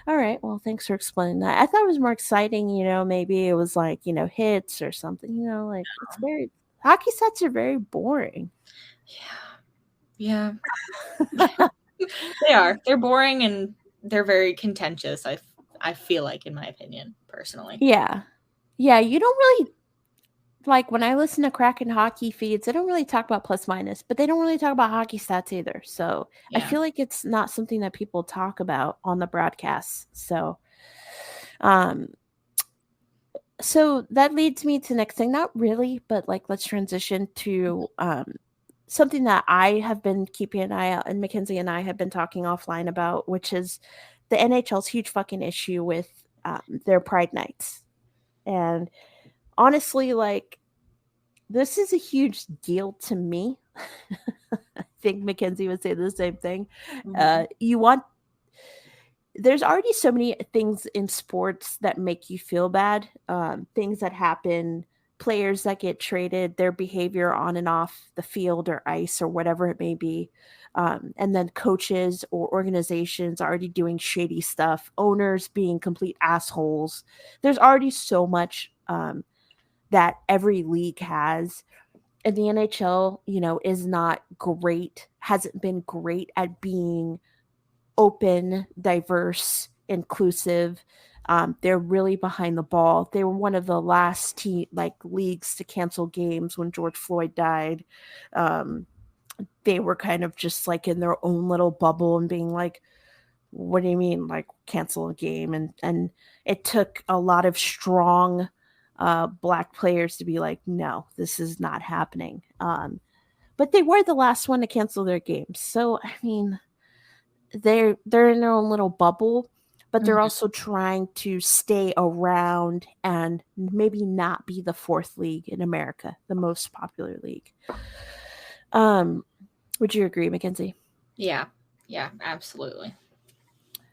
all right. Well, thanks for explaining that. I thought it was more exciting, you know, maybe it was like, you know, hits or something, you know, like it's very, hockey stats are very boring. Yeah. They are. They're boring and they're very contentious. I feel like, in my opinion, personally. Yeah. Yeah. You don't really, like when I listen to Kraken hockey feeds, they don't really talk about plus minus, but they don't really talk about hockey stats either. So I feel like it's not something that people talk about on the broadcasts. So, so that leads me to the next thing. Not really, but like let's transition to something that I have been keeping an eye out, and Mackenzie and I have been talking offline about, which is the NHL's huge fucking issue with their Pride nights. And honestly, like, this is a huge deal to me. I think Mackenzie would say the same thing. There's already so many things in sports that make you feel bad, things that happen, players that get traded, their behavior on and off the field or ice or whatever it may be. And then coaches or organizations already doing shady stuff, owners being complete assholes. There's already so much that every league has. And the NHL, is not great, hasn't been great at being open, diverse, inclusive. They're really behind the ball. They were one of the last leagues to cancel games when George Floyd died. They were kind of just like in their own little bubble and being like, what do you mean, like, cancel a game? And it took a lot of strong Black players to be like, no, this is not happening. But they were the last one to cancel their games. So, I mean, they're in their own little bubble, but they're also trying to stay around and maybe not be the fourth league in America, the most popular league. Would you agree, Mackenzie? Yeah, absolutely.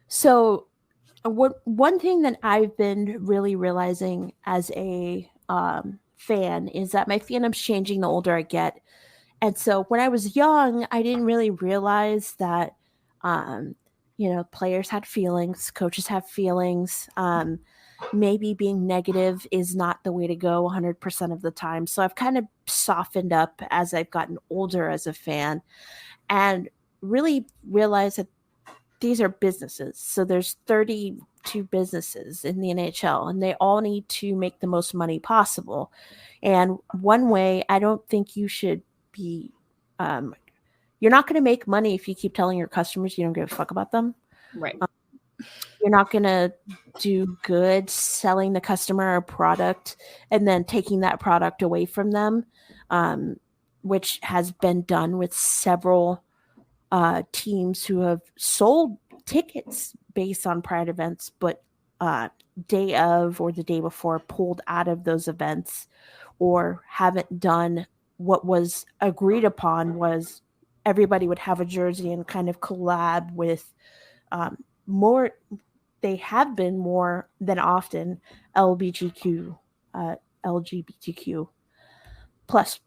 So one thing that I've been really realizing as a fan is that my fandom's changing the older I get. And so when I was young, I didn't really realize that players had feelings, coaches have feelings. Maybe being negative is not the way to go 100% of the time. So I've kind of softened up as I've gotten older as a fan and really realized that these are businesses. So there's 32 businesses in the NHL and they all need to make the most money possible. And one way, I don't think you should be, you're not going to make money if you keep telling your customers you don't give a fuck about them. Right. You're not going to do good selling the customer a product and then taking that product away from them, which has been done with several teams who have sold tickets based on Pride events, but day of or the day before pulled out of those events or haven't done what was agreed upon was everybody would have a jersey and kind of collab with more. They have been more than often LGBTQ plus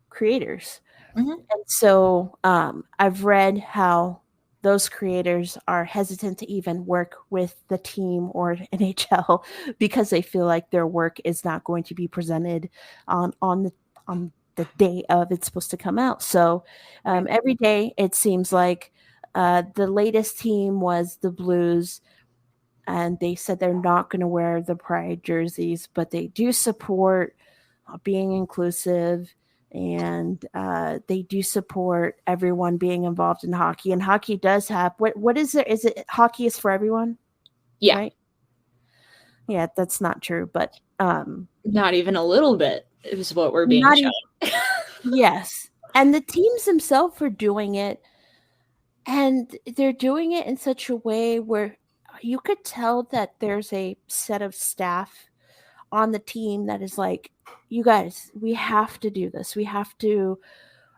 creators. And so I've read how those creators are hesitant to even work with the team or NHL because they feel like their work is not going to be presented on the day of it's supposed to come out. So every day it seems like the latest team was the Blues, and they said they're not going to wear the Pride jerseys, but they do support being inclusive. And they do support everyone being involved in hockey. And hockey does have what is there? Is it hockey is for everyone? Yeah. Right? Yeah, that's not true, but not even a little bit is what we're being shown. Yes. And the teams themselves are doing it. And they're doing it in such a way where you could tell that there's a set of staff on the team that is like, you guys, we have to do this. We have to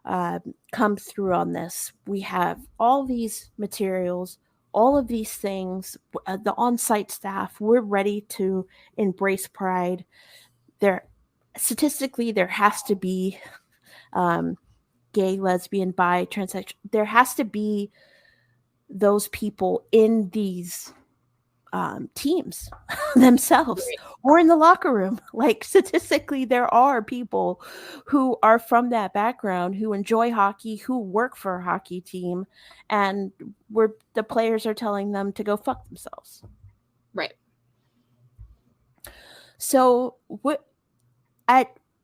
come through on this. We have all these materials, all of these things, the on-site staff, we're ready to embrace Pride. Statistically, there has to be gay, lesbian, bi, transsexual. There has to be those people in these teams themselves or in the locker room. Like, statistically, there are people who are from that background who enjoy hockey, who work for a hockey team, and where the players are telling them to go fuck themselves. Right. So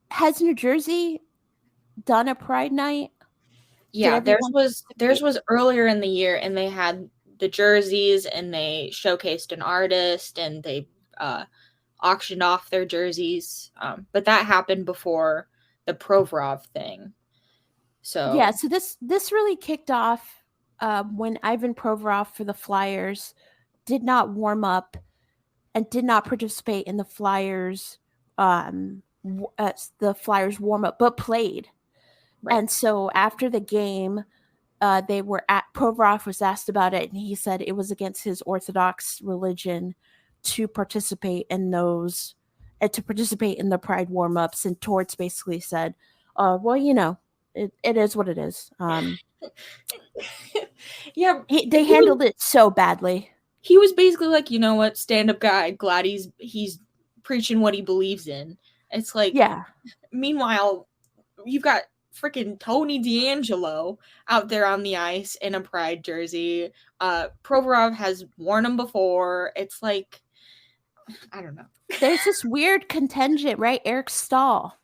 has New Jersey done a Pride night? Yeah, theirs was earlier in the year, and they had the jerseys, and they showcased an artist, and they auctioned off their jerseys. But that happened before the Provorov thing. So yeah, so this really kicked off when Ivan Provorov for the Flyers did not warm up and did not participate in the Flyers warm up, but played. Right. And so after the game, they were at Provorov was asked about it, and he said it was against his Orthodox religion to participate in those and to participate in the Pride warm ups. And Torts basically said, "Well, it is what it is." Yeah, They handled it so badly. He was basically like, you know what, stand-up guy, glad he's preaching what he believes in. It's like, Yeah. Meanwhile, you've got freaking Tony D'Angelo out there on the ice in a Pride jersey. Provorov has worn them before. It's like, I don't know. There's this weird contingent, right? Eric Stahl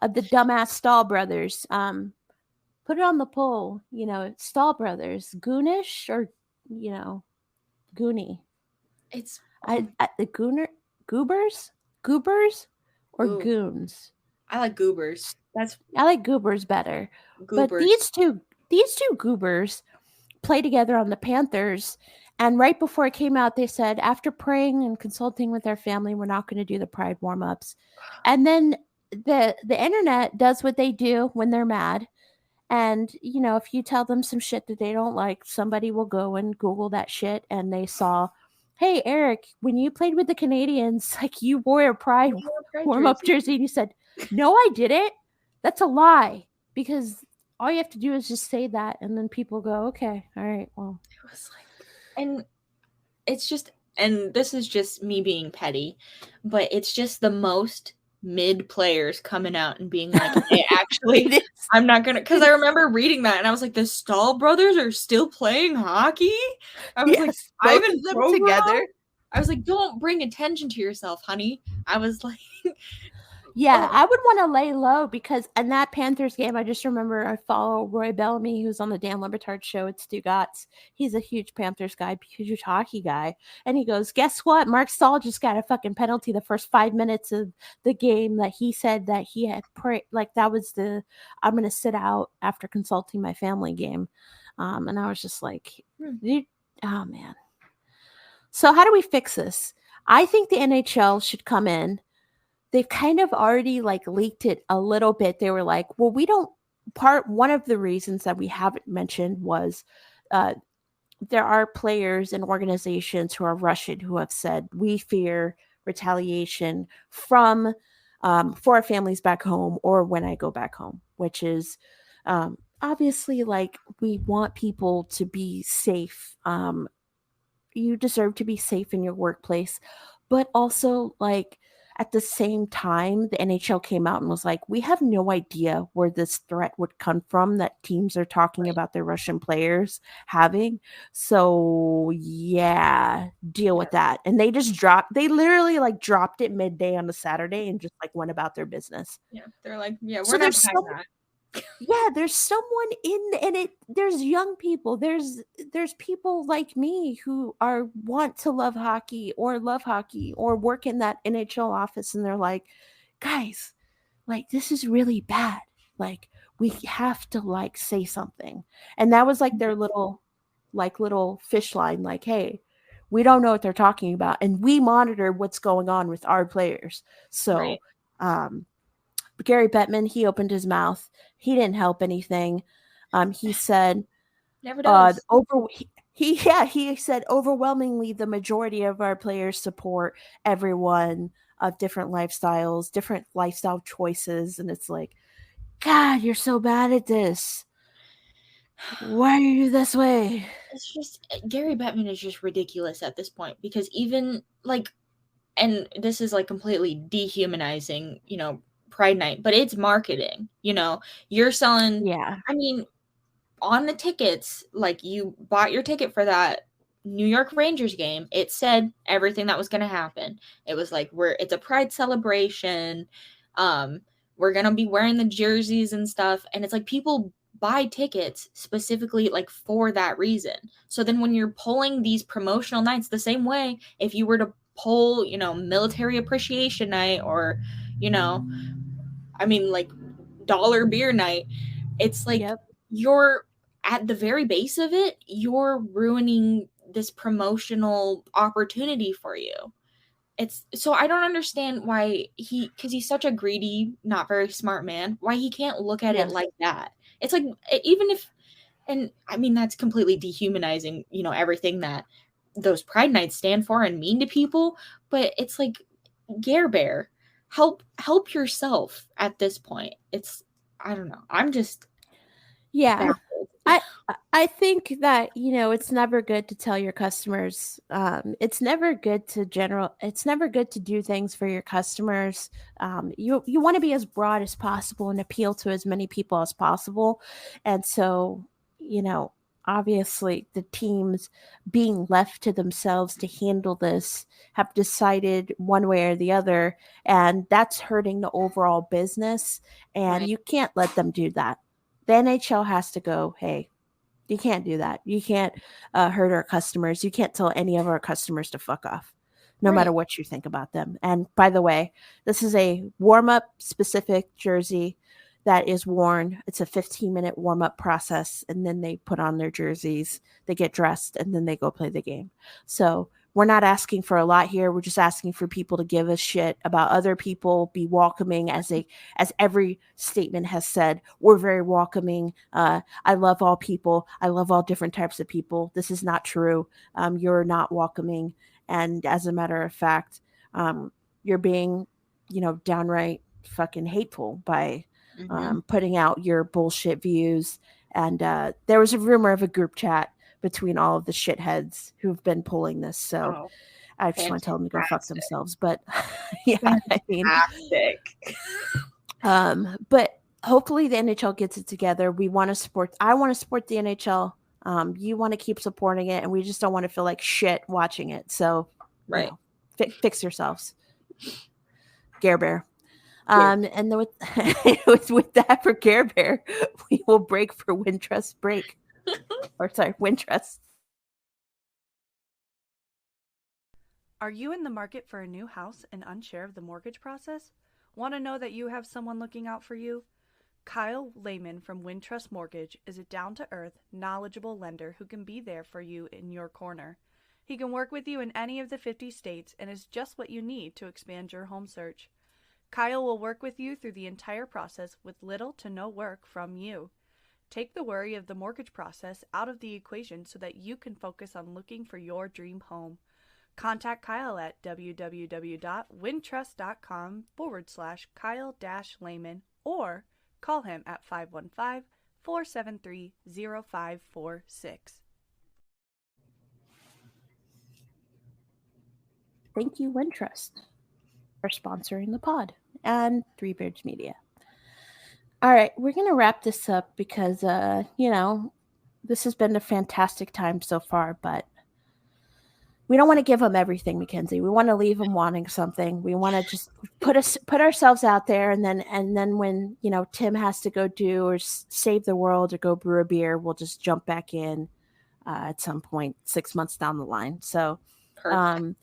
of the dumbass Stahl brothers. Put it on the poll. Stahl brothers, Goonish or Goonie. It's the Goobers or Ooh. Goons. I like Goobers. I like Goobers better. Goobers. But these two Goobers play together on the Panthers. And right before it came out, they said, after praying and consulting with our family, we're not going to do the Pride warm-ups. And then the internet does what they do when they're mad. And, if you tell them some shit that they don't like, somebody will go and Google that shit. And they saw, hey, Eric, when you played with the Canadians, like you wore a Pride warm-up jersey. And you said, no, I didn't. That's a lie. Because all you have to do is just say that. And then people go, okay, all right, well. It was like, and it's just, and this is just me being petty, but it's just the most mid players coming out and being like, hey, actually, I'm not gonna, because I remember reading that and I was like, the Stahl brothers are still playing hockey. I was like, Ivan them Provorov? together. I was like, don't bring attention to yourself, honey. I was like, yeah, I would want to lay low because in that Panthers game, I just remember I follow Roy Bellamy, who's on the Dan Lebertard show at Stugatz. He's a huge Panthers guy, huge hockey guy. And he goes, guess what? Mark Stahl just got a fucking penalty the first 5 minutes of the game that he said that he had like that was I'm going to sit out after consulting my family game. And I was just like, oh man. So how do we fix this? I think the NHL should come in. They've kind of already like leaked it a little bit. They were like, well, one of the reasons that we haven't mentioned was there are players and organizations who are Russian who have said we fear retaliation from for our families back home or when I go back home, which is obviously like we want people to be safe. You deserve to be safe in your workplace, but also like at the same time, the NHL came out and was like, we have no idea where this threat would come from that teams are talking about their Russian players having. So yeah, deal with that. And they literally like dropped it midday on a Saturday and just like went about their business. Yeah. They're like, yeah, we're so not behind that. Yeah, there's someone in it. There's young people. There's people like me who want to love hockey or work in that NHL office, and they're like, guys, like this is really bad. Like we have to like say something. And that was like their little fish line, like, hey, we don't know what they're talking about, and we monitor what's going on with our players. So Gary Bettman, he opened his mouth. He didn't help anything. He said, "Never does." He said overwhelmingly the majority of our players support everyone of different lifestyles, different lifestyle choices, and it's like, God, you're so bad at this. Why are you this way? It's just Gary Bettman is just ridiculous at this point because even like, and this is like completely dehumanizing, Pride Night, but it's marketing. You're selling. Yeah. I mean, on the tickets, like you bought your ticket for that New York Rangers game, it said everything that was going to happen. It was like it's a Pride celebration. We're going to be wearing the jerseys and stuff, and it's like people buy tickets specifically like for that reason. So then when you're pulling these promotional nights the same way, if you were to pull, military appreciation night or, like dollar beer night, it's like you're at the very base of it, you're ruining this promotional opportunity for you. it's so I don't understand why because he's such a greedy, not very smart man, why he can't look at it like that. It's like, even if, and I mean, that's completely dehumanizing, everything that those Pride Nights stand for and mean to people, but it's like, Gare Bear, help yourself at this point. It's, I don't know. I'm just Yeah. baffled. I think that, it's never good to tell your customers. It's never good to do things for your customers. You want to be as broad as possible and appeal to as many people as possible. And so, you know, obviously the teams being left to themselves to handle this have decided one way or the other, and that's hurting the overall business. And Right. you can't let them do that. The NHL has to go, hey, you can't do that. You can't hurt our customers. You can't tell any of our customers to fuck off, no matter Right. what you think about them. And by the way, this is a warm up specific jersey that is worn. It's a 15-minute warm up process, and then they put on their jerseys, they get dressed, and then they go play the game. So we're not asking for a lot here. We're just asking for people to give a shit about other people, be welcoming, as every statement has said. We're very welcoming. I love all people. I love all different types of people. This is not true. You're not welcoming, and as a matter of fact, you're being, downright fucking hateful by putting out your bullshit views. And there was a rumor of a group chat between all of the shitheads who've been pulling this. So Oh, I just want to tell them to go fuck fantastic. themselves. But yeah, I mean, Fantastic. but hopefully the NHL gets it together. I want to support the NHL. You want to keep supporting it, and we just don't want to feel like shit watching it. So, Right. Fix yourselves. Gare Bear. Yeah. And then with that for Care Bear, we will break for Wintrust break. Wintrust. Are you in the market for a new house and unsure of the mortgage process? Want to know that you have someone looking out for you? Kyle Lehman from Wintrust Mortgage is a down-to-earth, knowledgeable lender who can be there for you in your corner. He can work with you in any of the 50 states and is just what you need to expand your home search. Kyle will work with you through the entire process with little to no work from you. Take the worry of the mortgage process out of the equation so that you can focus on looking for your dream home. Contact Kyle at www.wintrust.com/Kyle-Lehman or call him at 515-473-0546. Thank you, Wintrust, for sponsoring the pod and Three Beards Media. All right, we're going to wrap this up because, this has been a fantastic time so far, but we don't want to give them everything, Mackenzie. We want to leave them wanting something. We want to just put ourselves out there, and then when Tim has to go do or save the world or go brew a beer, we'll just jump back in at some point 6 months down the line. So, Perfect.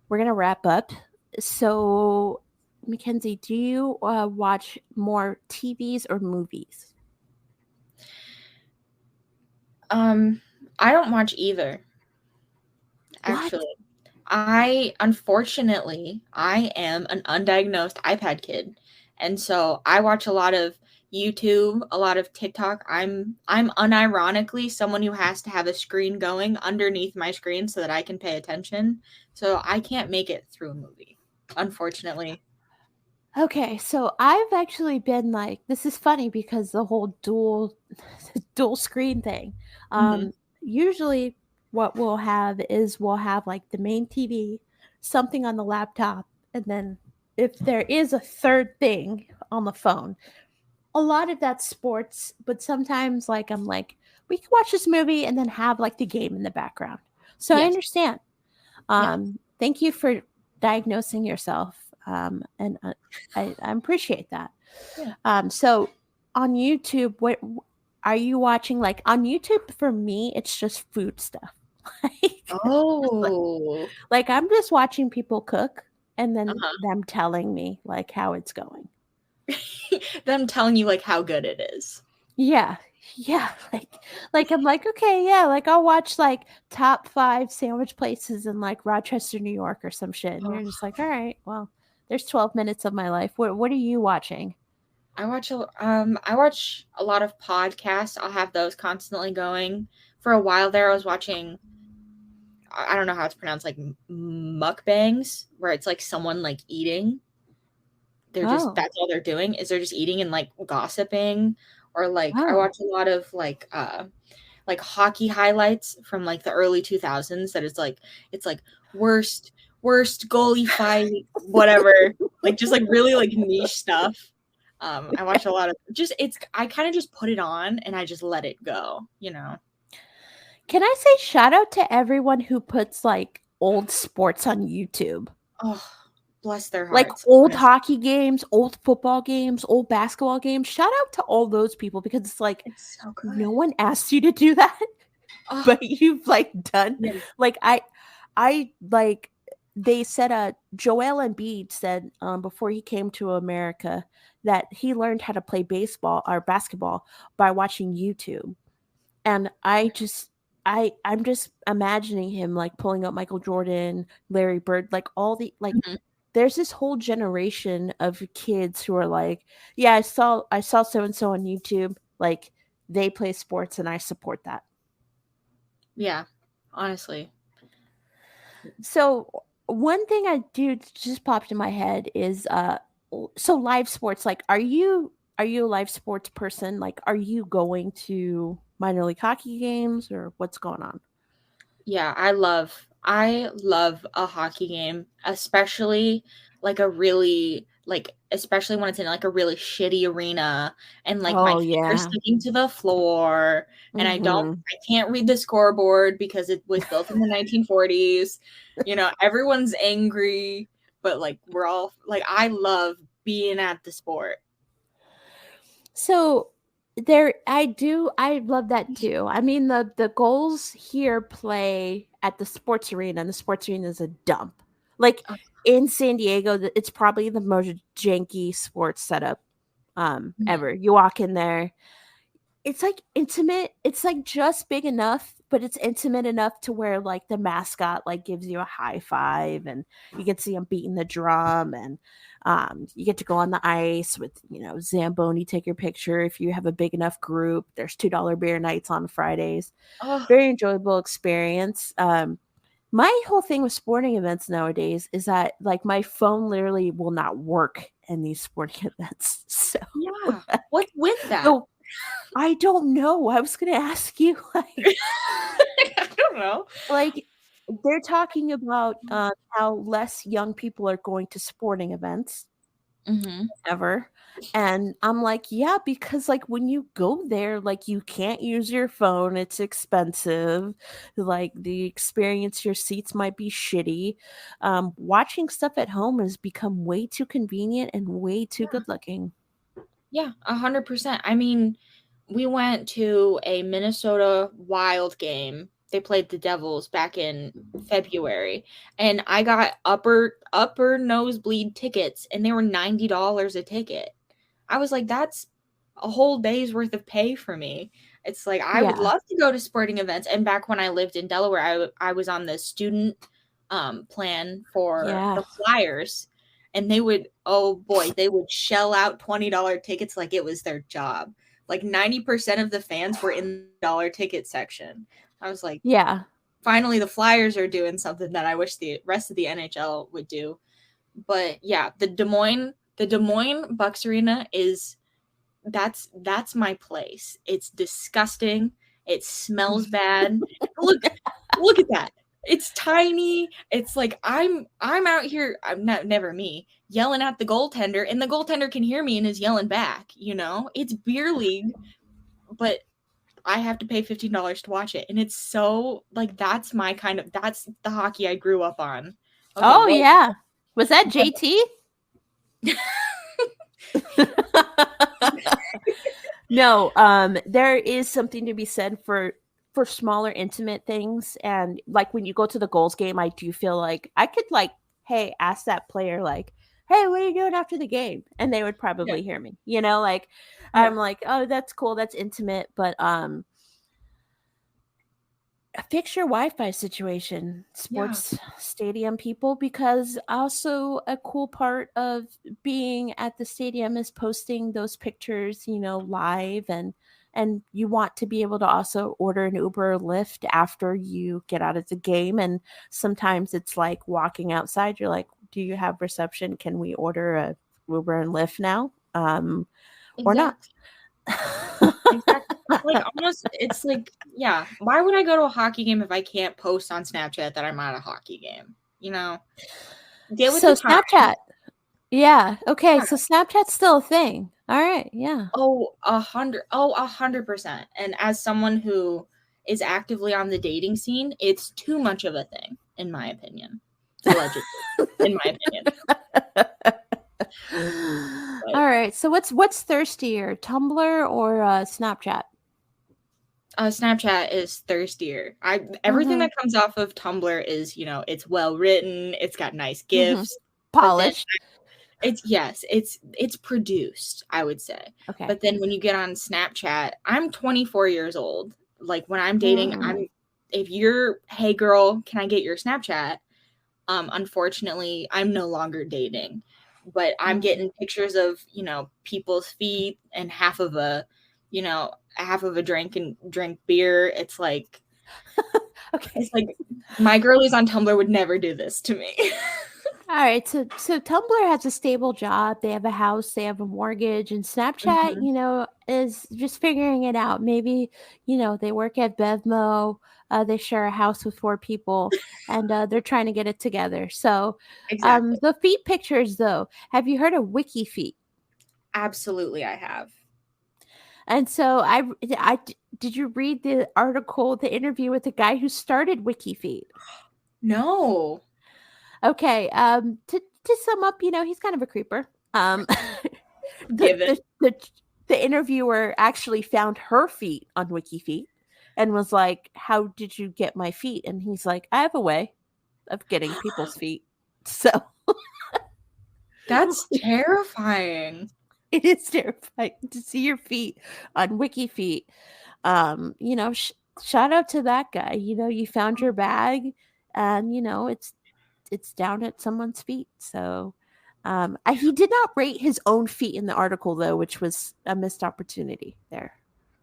we're gonna wrap up. So, Mackenzie, do you watch more TVs or movies? I don't watch either. Actually, unfortunately, I am an undiagnosed iPad kid. And so I watch a lot of YouTube, a lot of TikTok. I'm unironically someone who has to have a screen going underneath my screen so that I can pay attention. So I can't make it through a movie, unfortunately. Okay, so I've actually been like, this is funny because the whole dual screen thing. Usually what we'll have is we'll have like the main TV, something on the laptop, and then if there is a third thing on the phone, a lot of that's sports, but sometimes like I'm like, we can watch this movie and then have like the game in the background. So I Yes. understand. Thank you for diagnosing yourself. And I appreciate that. Yeah. So on YouTube, what are you watching? Like on YouTube, for me, it's just food stuff. Oh. Like I'm just watching people cook and then them telling me like how it's going. Them telling you like how good it is. Yeah. Yeah, like I'm like, okay, yeah, like I'll watch like top 5 sandwich places in like Rochester, New York or some shit. And Oh, you're just like, all right, well, there's 12 minutes of my life. What are you watching? I watch a lot of podcasts. I'll have those constantly going. For a while there, I was watching. I don't know how it's pronounced, like mukbangs, where it's like someone like eating. They're just Oh, that's all they're doing is they're just eating and like gossiping, or like I oh, watch a lot of like hockey highlights from like the early 2000s that is like it's like worst goalie fight, whatever, like just like really like niche stuff. I watch a lot of just it's I kind of just put it on and I just let it go, you know. can I say shout out to everyone who puts like old sports on YouTube? Oh, bless their Like hearts, old honestly. hockey games, old football games, old basketball games. Shout out to all those people because it's like It's so no good. one asked you to do that, Oh, but you've like done yeah. like I like they said Joel Embiid said before he came to America that he learned how to play baseball or basketball by watching YouTube. And I'm just imagining him like pulling up Michael Jordan, Larry Bird, like all the like Mhm. there's this whole generation of kids who are like, yeah, I saw so and so on YouTube, like they play sports and I support that. Yeah, honestly. So one thing I do just popped in my head is so live sports, like are you a live sports person? Like are you going to minor league hockey games or what's going on? Yeah, I love a hockey game, especially like a really like especially when it's in like a really shitty arena and like my Oh feet are yeah. sticking to the floor and Mhm. I can't read the scoreboard because it was built in the 1940s. You know, everyone's angry, but like we're all like I love being at the sport. So I love that too. I mean the goals here play at the sports arena and the sports arena is a dump. Like Oh, in San Diego, it's probably the most janky sports setup mhm. ever. You walk in there, it's like intimate. It's like just big enough, but it's intimate enough to where like the mascot like gives you a high five and you get to see him beating the drum and you get to go on the ice with Zamboni, take your picture if you have a big enough group. There's $2 beer nights on Fridays. Oh, Very enjoyable experience. My whole thing with sporting events nowadays is that like my phone literally will not work in these sporting events. So yeah. What's with that? so I don't know. I was gonna ask you, I don't know. like they're talking about how less young people are going to sporting events Mhm. ever, and I'm like, yeah, because like when you go there, like you can't use your phone. It's expensive. Like the experience, your seats might be shitty. Watching stuff at home has become way too convenient and way too good looking. Yeah, 100%. I mean, we went to a Minnesota Wild game. They played the Devils back in February, and I got upper nosebleed tickets, and they were $90 a ticket. I was like, that's a whole day's worth of pay for me. It's like I would Yeah, love to go to sporting events. And back when I lived in Delaware, I was on the student plan for yeah. the Flyers, and they would oh boy, they would shell out $20 tickets like it was their job. Like 90% of the fans were in the dollar ticket section. I was like, Yeah. finally the Flyers are doing something that I wish the rest of the NHL would do. But yeah, the Des Moines Bucks Arena is that's my place. It's disgusting. It smells bad. Look at that. It's tiny. It's like I'm out here. I'm not never me yelling at the goaltender, and the goaltender can hear me and is yelling back. You know, it's beer league, but I have to pay $15 to watch it, and it's so like that's the hockey I grew up on. I was like, Oh what? yeah. Was that JT? No, there is something to be said for smaller intimate things and like when you go to the goals game, I do feel like I could like, hey, ask that player like, hey, what are you doing after the game? And they would probably hear me, like, I'm like, oh, that's cool. That's intimate. But, fix your Wi-Fi situation, sports stadium people, because also a cool part of being at the stadium is posting those pictures, live, and you want to be able to also order an Uber or Lyft after you get out of the game. And sometimes it's like walking outside, you're like, do you have reception? Can we order a Uber and Lyft now? Or not? Exactly. Like, almost, it's like, yeah, why would I go to a hockey game if I can't post on Snapchat that I'm at a hockey game? Deal with So the time. Snapchat. Yeah. Okay. So Snapchat's still a thing. All right. Yeah. Oh, 100%. And as someone who is actively on the dating scene, it's too much of a thing, in my opinion. Allegedly, in my opinion. All right. So what's thirstier, Tumblr or Snapchat? Snapchat is thirstier. Everything that comes off of Tumblr is, it's well written, it's got nice gifs, polished. It's produced, I would say. Okay. But then when you get on Snapchat, I'm 24 years old. Like, when I'm dating, if you're, hey girl, can I get your Snapchat? Unfortunately, I'm no longer dating, but I'm getting pictures of, people's feet and half of a drink and drink beer. It's like, okay. It's like, my girlies on Tumblr would never do this to me. All right, so Tumblr has a stable job. They have a house, they have a mortgage, and Snapchat, is just figuring it out. Maybe, they work at Bevmo, they share a house with 4 people, and they're trying to get it together. So, Exactly. the feet pictures, though, have you heard of Wiki Feet? Absolutely, I have. And so did you read the article, the interview with the guy who started Wiki Feet? No. Okay, to sum up, he's kind of a creeper. Given. The interviewer actually found her feet on WikiFeet and was like, "How did you get my feet?" And he's like, "I have a way of getting people's feet." So that's terrifying. It is terrifying to see your feet on WikiFeet. Shout out to that guy. You found your bag, and it's down at someone's feet. So he did not rate his own feet in the article, though, which was a missed opportunity there.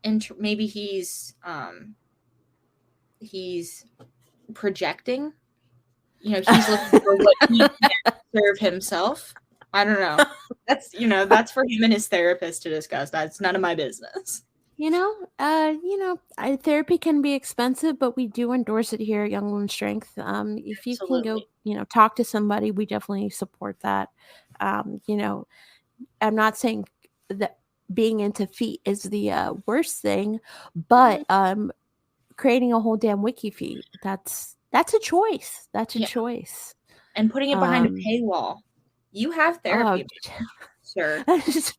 And maybe he's projecting. He's looking for what he can serve himself. I don't know. That's for him and his therapist to discuss. That's none of my business. Therapy can be expensive, but we do endorse it here at Young Women's Strength. If you can go, talk to somebody, we definitely support that. I'm not saying that being into feet is the worst thing, but creating a whole damn wiki feed, that's a choice. That's a choice. And putting it behind a paywall. You have therapy, sir. It's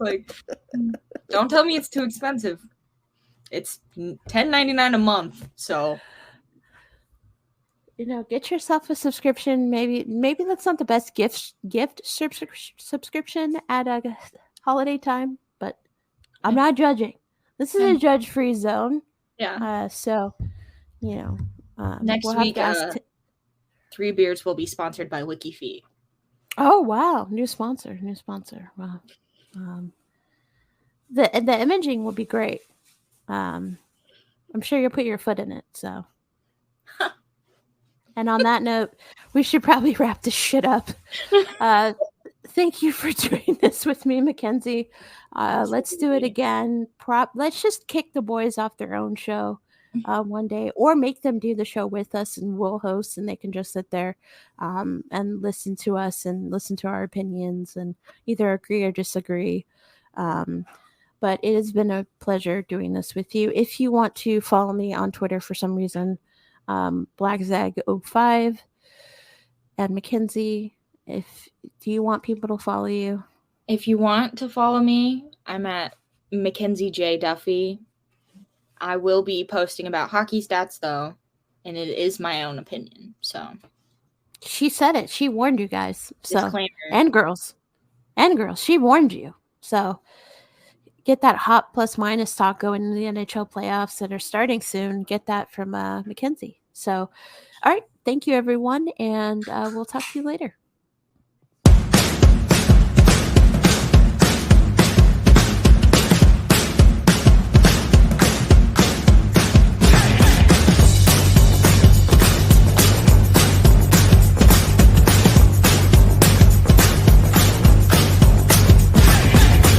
like, don't tell me it's too expensive. It's $10.99 a month, so get yourself a subscription. Maybe that's not the best gift subscription at a holiday time, but I'm not judging. This is a judge-free zone. Yeah. Next week, 3 Beards will be sponsored by WikiFeet. Oh wow! New sponsor. Wow. The imaging will be great. I'm sure you'll put your foot in it. So. And on that note, we should probably wrap this shit up. Thank you for doing this with me, Mackenzie. Let's do it again. Let's just kick the boys off their own show one day, or make them do the show with us, and we'll host, and they can just sit there and listen to us and listen to our opinions and either agree or disagree. But it has been a pleasure doing this with you. If you want to follow me on Twitter for some reason, BlackZag05 and Mackenzie, do you want people to follow you? If you want to follow me, I'm at Mackenzie J. Duffy. I will be posting about hockey stats, though, and it is my own opinion. So, She said it. She warned you guys. So Disclaimer. and girls. She warned you. So get that hot plus minus talk going in the NHL playoffs that are starting soon. Get that from Mackenzie. So, all right. Thank you, everyone. And we'll talk to you later.